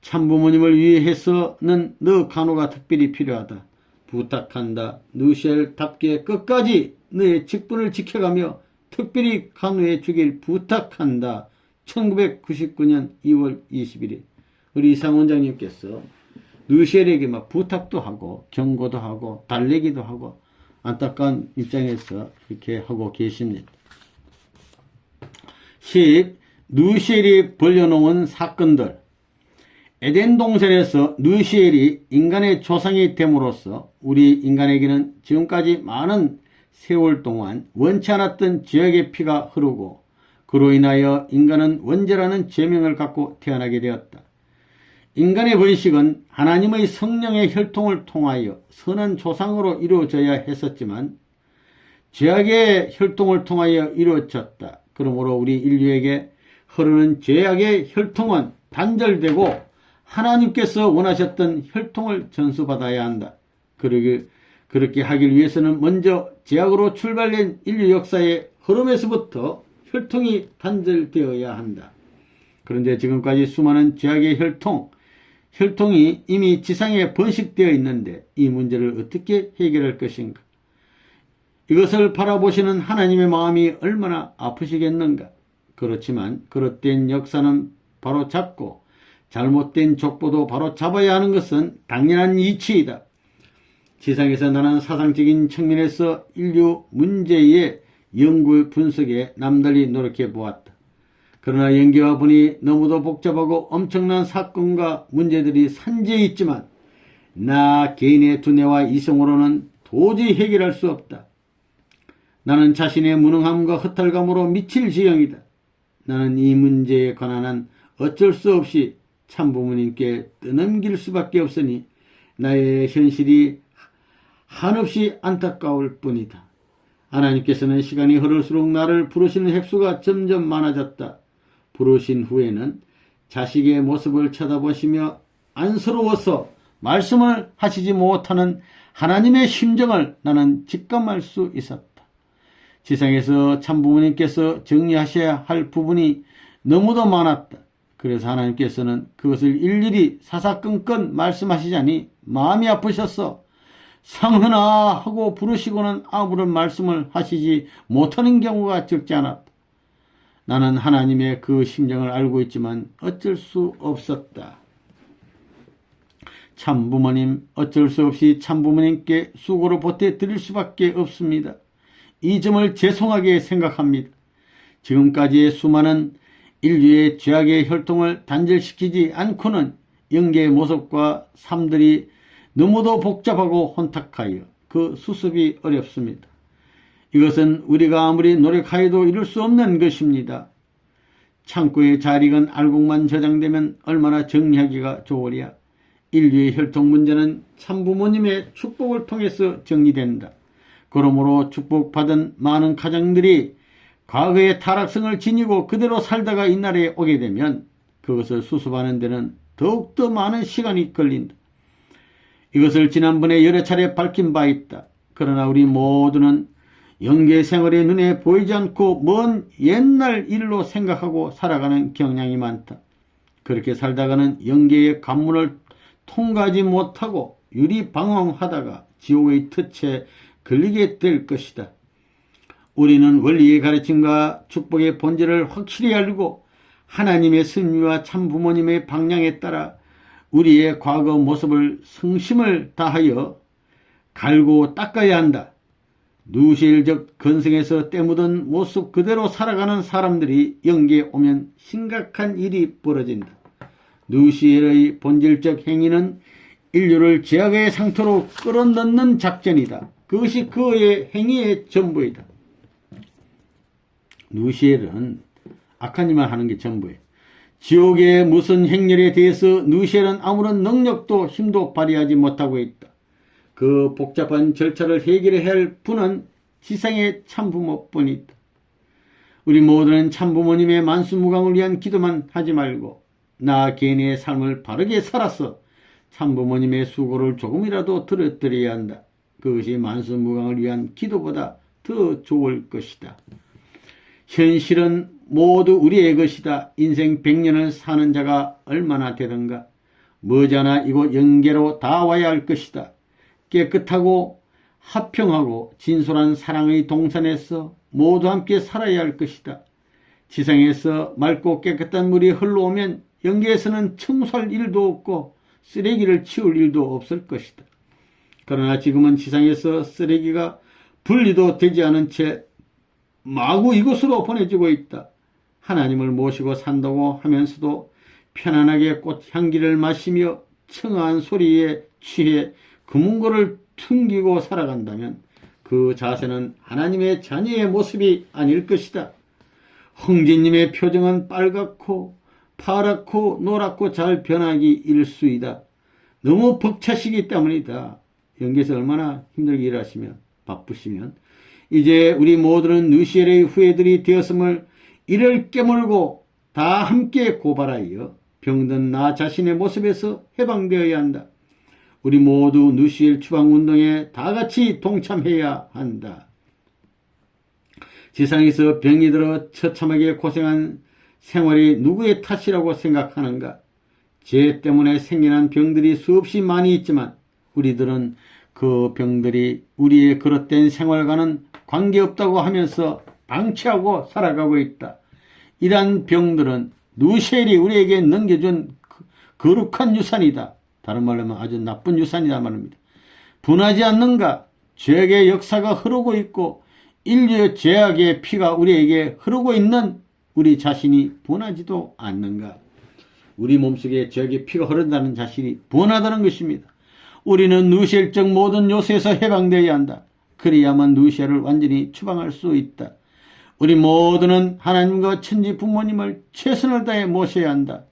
참부모님을 위해서는 너 간호가 특별히 필요하다. 부탁한다. 누시엘답게 끝까지 너의 직분을 지켜가며 특별히 간호해 주길 부탁한다. 1999년 2월 21일 우리 이상 원장님께서 누시엘에게 막 부탁도 하고 경고도 하고 달래기도 하고 안타까운 입장에서 이렇게 하고 계십니다. 10. 누시엘이 벌려놓은 사건들. 에덴 동산에서 누시엘이 인간의 조상이 됨으로써 우리 인간에게는 지금까지 많은 세월 동안 원치 않았던 죄악의 피가 흐르고 그로 인하여 인간은 원죄라는 죄명을 갖고 태어나게 되었다. 인간의 번식은 하나님의 성령의 혈통을 통하여 선한 조상으로 이루어져야 했었지만 죄악의 혈통을 통하여 이루어졌다. 그러므로 우리 인류에게 흐르는 죄악의 혈통은 단절되고 하나님께서 원하셨던 혈통을 전수받아야 한다. 그렇게 하기 위해서는 먼저 죄악으로 출발된 인류 역사의 흐름에서부터 혈통이 단절되어야 한다. 그런데 지금까지 수많은 죄악의 혈통이 이미 지상에 번식되어 있는데 이 문제를 어떻게 해결할 것인가? 이것을 바라보시는 하나님의 마음이 얼마나 아프시겠는가? 그렇지만 그릇된 역사는 바로 잡고 잘못된 족보도 바로 잡아야 하는 것은 당연한 이치이다. 지상에서 나는 사상적인 측면에서 인류 문제의 연구 분석에 남달리 노력해 보았다. 그러나 연기와 보니 너무도 복잡하고 엄청난 사건과 문제들이 산재해 있지만 나 개인의 두뇌와 이성으로는 도저히 해결할 수 없다. 나는 자신의 무능함과 허탈감으로 미칠 지경이다. 나는 이 문제에 관한 어쩔 수 없이 참부모님께 떠넘길 수밖에 없으니 나의 현실이 한없이 안타까울 뿐이다. 하나님께서는 시간이 흐를수록 나를 부르시는 횟수가 점점 많아졌다. 부르신 후에는 자식의 모습을 쳐다보시며 안쓰러워서 말씀을 하시지 못하는 하나님의 심정을 나는 직감할 수 있었다. 지상에서 참부모님께서 정리하셔야 할 부분이 너무도 많았다. 그래서 하나님께서는 그것을 일일이 사사건건 말씀하시자니 마음이 아프셔서 상흔아 하고 부르시고는 아무런 말씀을 하시지 못하는 경우가 적지 않았다. 나는 하나님의 그 심정을 알고 있지만 어쩔 수 없었다. 참부모님, 어쩔 수 없이 참부모님께 수고를 보태 드릴 수밖에 없습니다. 이 점을 죄송하게 생각합니다. 지금까지의 수많은 인류의 죄악의 혈통을 단절시키지 않고는 영계의 모습과 삶들이 너무도 복잡하고 혼탁하여 그 수습이 어렵습니다. 이것은 우리가 아무리 노력하여도 이룰 수 없는 것입니다. 창고에 잘 익은 알곡만 저장되면 얼마나 정리하기가 좋으랴. 인류의 혈통 문제는 참부모님의 축복을 통해서 정리된다. 그러므로 축복받은 많은 가정들이 과거의 타락성을 지니고 그대로 살다가 이날에 오게 되면 그것을 수습하는 데는 더욱더 많은 시간이 걸린다. 이것을 지난번에 여러 차례 밝힌 바 있다. 그러나 우리 모두는 영계 생활의 눈에 보이지 않고 먼 옛날 일로 생각하고 살아가는 경향이 많다. 그렇게 살다가는 영계의 관문을 통과하지 못하고 유리방황하다가 지옥의 덫에 걸리게 될 것이다. 우리는 원리의 가르침과 축복의 본질을 확실히 알고 하나님의 섭리와 참부모님의 방향에 따라 우리의 과거 모습을 성심을 다하여 갈고 닦아야 한다. 누시엘적 건성에서 때묻은 모습 그대로 살아가는 사람들이 영계에 오면 심각한 일이 벌어진다. 누시엘의 본질적 행위는 인류를 죄악의 상태로 끌어넣는 작전이다. 그것이 그의 행위의 전부이다. 누시엘은 악한 일만 하는 게 전부예요. 지옥의 무슨 행렬에 대해서 누시엘은 아무런 능력도 힘도 발휘하지 못하고 있다. 그 복잡한 절차를 해결해야 할 분은 지상의 참부모뿐이다. 우리 모두는 참부모님의 만수무강을 위한 기도만 하지 말고 나 개인의 삶을 바르게 살아서 참부모님의 수고를 조금이라도 들어드려야 한다. 그것이 만수무강을 위한 기도보다 더 좋을 것이다. 현실은 모두 우리의 것이다. 인생 100년을 사는 자가 얼마나 되던가. 머지않아 이곳 영계로 다 와야 할 것이다. 깨끗하고 화평하고 진솔한 사랑의 동산에서 모두 함께 살아야 할 것이다. 지상에서 맑고 깨끗한 물이 흘러오면 영계에서는 청소할 일도 없고 쓰레기를 치울 일도 없을 것이다. 그러나 지금은 지상에서 쓰레기가 분리도 되지 않은 채 마구 이곳으로 보내지고 있다. 하나님을 모시고 산다고 하면서도 편안하게 꽃향기를 마시며 청아한 소리에 취해 금은고를 튕기고 살아간다면 그 자세는 하나님의 자녀의 모습이 아닐 것이다. 홍진님의 표정은 빨갛고 파랗고 노랗고 잘 변하기 일수이다. 너무 벅차시기 때문이다. 영계에서 얼마나 힘들게 일하시며 바쁘시면 이제 우리 모두는 누시엘의 후예들이 되었음을 이를 깨물고 다 함께 고발하여 병든 나 자신의 모습에서 해방되어야 한다. 우리 모두 누시엘 추방운동에 다 같이 동참해야 한다. 지상에서 병이 들어 처참하게 고생한 생활이 누구의 탓이라고 생각하는가? 죄 때문에 생겨난 병들이 수없이 많이 있지만 우리들은 그 병들이 우리의 그릇된 생활과는 관계없다고 하면서 방치하고 살아가고 있다. 이러한 병들은 누시엘이 우리에게 넘겨준 거룩한 유산이다. 다른 말로 하면 아주 나쁜 유산이다 말입니다. 분하지 않는가? 죄악의 역사가 흐르고 있고 인류의 죄악의 피가 우리에게 흐르고 있는 우리 자신이 분하지도 않는가? 우리 몸속에 죄악의 피가 흐른다는 자신이 분하다는 것입니다. 우리는 누시엘적 모든 요소에서 해방되어야 한다. 그래야만 누시엘을 완전히 추방할 수 있다. 우리 모두는 하나님과 천지 부모님을 최선을 다해 모셔야 한다.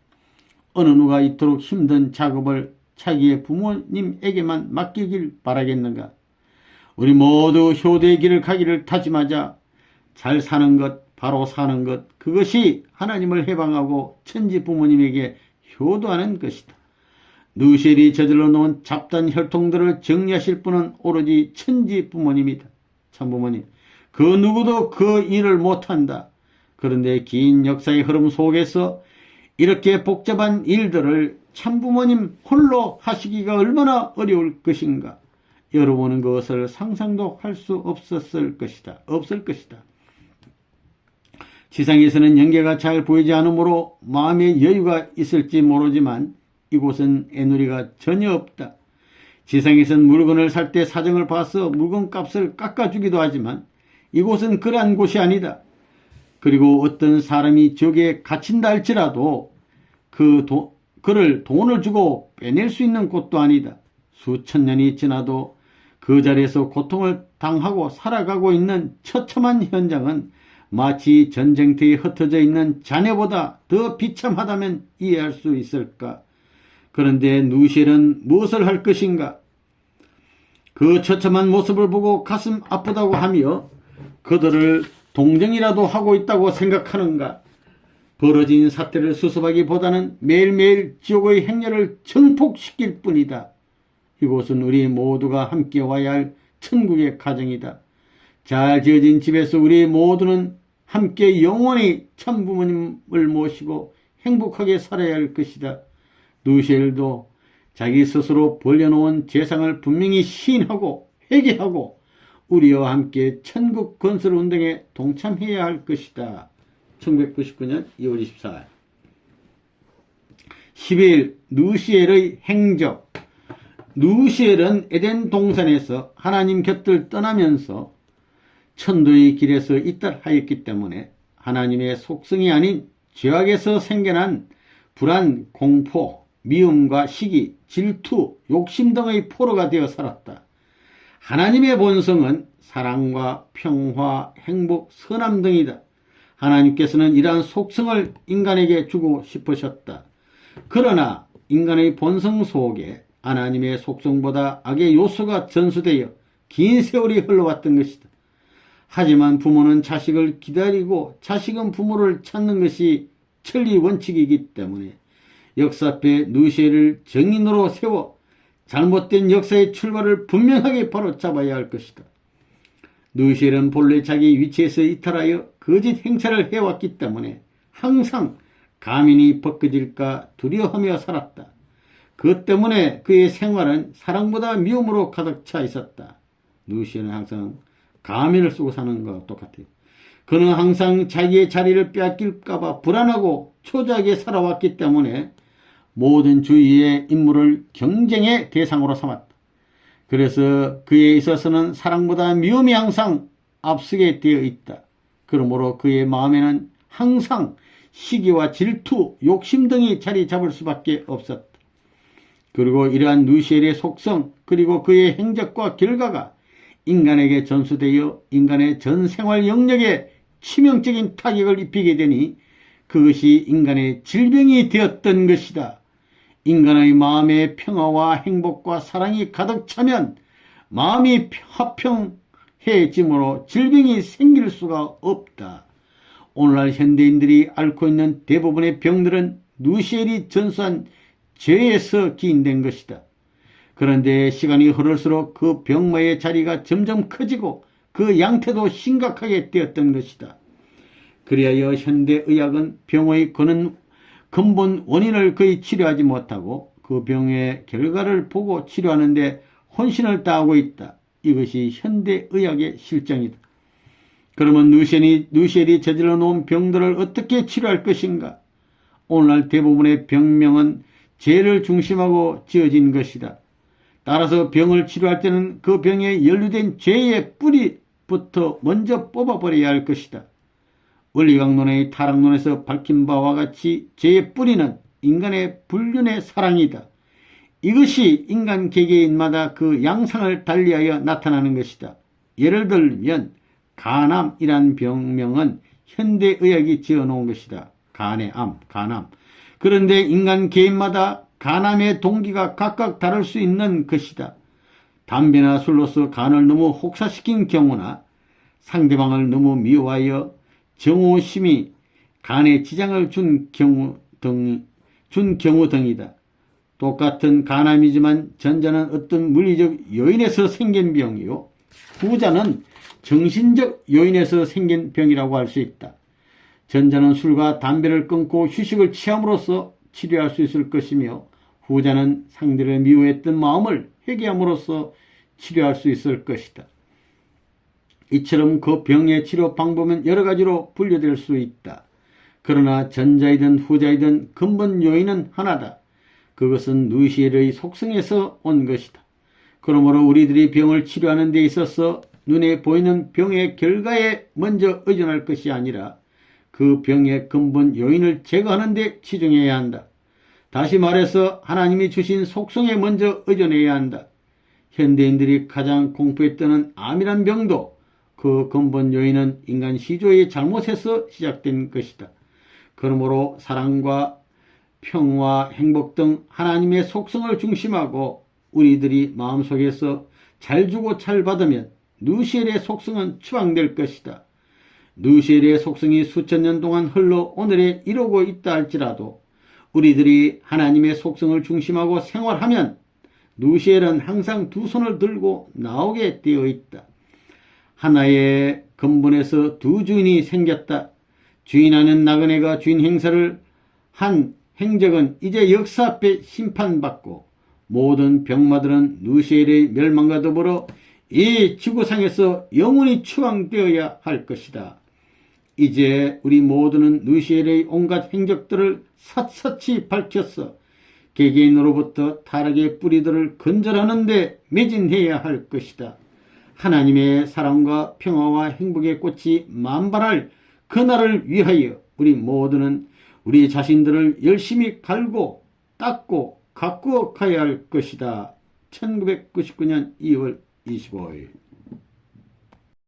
어느 누가 이토록 힘든 작업을 자기의 부모님에게만 맡기길 바라겠는가? 우리 모두 효대의 길을 가기를 다짐하자. 잘 사는 것, 바로 사는 것, 그것이 하나님을 해방하고 천지 부모님에게 효도하는 것이다. 누시엘이 저질러 놓은 잡단 혈통들을 정리하실 분은 오로지 천지 부모님이다. 참부모님, 그 누구도 그 일을 못한다. 그런데 긴 역사의 흐름 속에서 이렇게 복잡한 일들을 참부모님 홀로 하시기가 얼마나 어려울 것인가. 여러분은 그것을 상상도 할 수 없을 것이다. 지상에서는 영계가 잘 보이지 않으므로 마음의 여유가 있을지 모르지만 이곳은 애누리가 전혀 없다. 지상에서는 물건을 살 때 사정을 봐서 물건값을 깎아주기도 하지만 이곳은 그러한 곳이 아니다. 그리고 어떤 사람이 저기에 갇힌다 할지라도 그를 돈을 주고 빼낼 수 있는 곳도 아니다. 수천 년이 지나도 그 자리에서 고통을 당하고 살아가고 있는 처참한 현장은 마치 전쟁터에 흩어져 있는 자네보다 더 비참하다면 이해할 수 있을까? 그런데 누시엘은 무엇을 할 것인가? 그 처참한 모습을 보고 가슴 아프다고 하며 그들을 동정이라도 하고 있다고 생각하는가? 벌어진 사태를 수습하기보다는 매일매일 지옥의 행렬을 증폭시킬 뿐이다. 이곳은 우리 모두가 함께 와야 할 천국의 가정이다. 잘 지어진 집에서 우리 모두는 함께 영원히 참부모님을 모시고 행복하게 살아야 할 것이다. 누시엘도 자기 스스로 벌려놓은 재상을 분명히 시인하고 회개하고 우리와 함께 천국 건설 운동에 동참해야 할 것이다. 1999년 2월 24일 12일 누시엘의 행적. 누시엘은 에덴 동산에서 하나님 곁을 떠나면서 천도의 길에서 이탈하였기 때문에 하나님의 속성이 아닌 죄악에서 생겨난 불안, 공포, 미움과 시기, 질투, 욕심 등의 포로가 되어 살았다. 하나님의 본성은 사랑과 평화, 행복, 선함 등이다. 하나님께서는 이러한 속성을 인간에게 주고 싶으셨다. 그러나 인간의 본성 속에 하나님의 속성보다 악의 요소가 전수되어 긴 세월이 흘러왔던 것이다. 하지만 부모는 자식을 기다리고 자식은 부모를 찾는 것이 천리 원칙이기 때문에 역사앞에 누시엘을 정인으로 세워 잘못된 역사의 출발을 분명하게 바로잡아야 할 것이다. 누시엘은 본래 자기 위치에서 이탈하여 거짓 행차를 해왔기 때문에 항상 가민이 벗겨질까 두려워하며 살았다. 그 때문에 그의 생활은 사랑보다 미움으로 가득 차 있었다. 누시엘은 항상 가면을 쓰고 사는 것과 똑같아요. 그는 항상 자기의 자리를 빼앗길까봐 불안하고 초조하게 살아왔기 때문에 모든 주위의 인물을 경쟁의 대상으로 삼았다. 그래서 그에 있어서는 사랑보다 미움이 항상 앞서게 되어 있다. 그러므로 그의 마음에는 항상 시기와 질투, 욕심 등이 자리 잡을 수밖에 없었다. 그리고 이러한 누시엘의 속성 그리고 그의 행적과 결과가 인간에게 전수되어 인간의 전 생활 영역에 치명적인 타격을 입히게 되니 그것이 인간의 질병이 되었던 것이다. 인간의 마음의 평화와 행복과 사랑이 가득 차면 마음이 화평해지므로 질병이 생길 수가 없다. 오늘날 현대인들이 앓고 있는 대부분의 병들은 누시엘이 전수한 죄에서 기인된 것이다. 그런데 시간이 흐를수록 그 병마의 자리가 점점 커지고 그 양태도 심각하게 되었던 것이다. 그리하여 현대의학은 병의 근본 원인을 거의 치료하지 못하고 그 병의 결과를 보고 치료하는 데 혼신을 다하고 있다. 이것이 현대의학의 실정이다. 그러면 누시엘이 저질러 놓은 병들을 어떻게 치료할 것인가? 오늘날 대부분의 병명은 죄를 중심하고 지어진 것이다. 따라서 병을 치료할 때는 그 병에 연루된 죄의 뿌리부터 먼저 뽑아버려야 할 것이다. 원리강론의 타락론에서 밝힌 바와 같이 죄의 뿌리는 인간의 불륜의 사랑이다. 이것이 인간 개개인마다 그 양상을 달리하여 나타나는 것이다. 예를 들면 간암이란 병명은 현대의학이 지어놓은 것이다. 간의 암, 간암. 그런데 인간 개인마다 간암의 동기가 각각 다를 수 있는 것이다. 담배나 술로서 간을 너무 혹사시킨 경우나 상대방을 너무 미워하여 정오심이 간에 지장을 준 경우 등이다. 똑같은 간암이지만 전자는 어떤 물리적 요인에서 생긴 병이요, 후자는 정신적 요인에서 생긴 병이라고 할 수 있다. 전자는 술과 담배를 끊고 휴식을 취함으로써 치료할 수 있을 것이며 후자는 상대를 미워했던 마음을 회개함으로써 치료할 수 있을 것이다. 이처럼 그 병의 치료 방법은 여러 가지로 분류될 수 있다. 그러나 전자이든 후자이든 근본 요인은 하나다. 그것은 누시엘의 속성에서 온 것이다. 그러므로 우리들이 병을 치료하는 데 있어서 눈에 보이는 병의 결과에 먼저 의존할 것이 아니라 그 병의 근본 요인을 제거하는 데 치중해야 한다. 다시 말해서 하나님이 주신 속성에 먼저 의존해야 한다. 현대인들이 가장 공포에 떠는 암이란 병도 그 근본 요인은 인간 시조의 잘못에서 시작된 것이다. 그러므로 사랑과 평화, 행복 등 하나님의 속성을 중심하고 우리들이 마음속에서 잘 주고 잘 받으면 누시엘의 속성은 추방될 것이다. 누시엘의 속성이 수천 년 동안 흘러 오늘에 이루고 있다 할지라도 우리들이 하나님의 속성을 중심하고 생활하면 누시엘은 항상 두 손을 들고 나오게 되어 있다. 하나의 근본에서 두 주인이 생겼다. 주인하는 나그네가 주인 행사를 한 행적은 이제 역사 앞에 심판받고 모든 병마들은 누시엘의 멸망과 더불어 이 지구상에서 영원히 추방되어야 할 것이다. 이제 우리 모두는 누시엘의 온갖 행적들을 샅샅이 밝혀서 개개인으로부터 타락의 뿌리들을 건절하는 데 매진해야 할 것이다. 하나님의 사랑과 평화와 행복의 꽃이 만발할 그날을 위하여 우리 모두는 우리 자신들을 열심히 갈고 닦고 가꾸어 가야 할 것이다. 1999년 2월 25일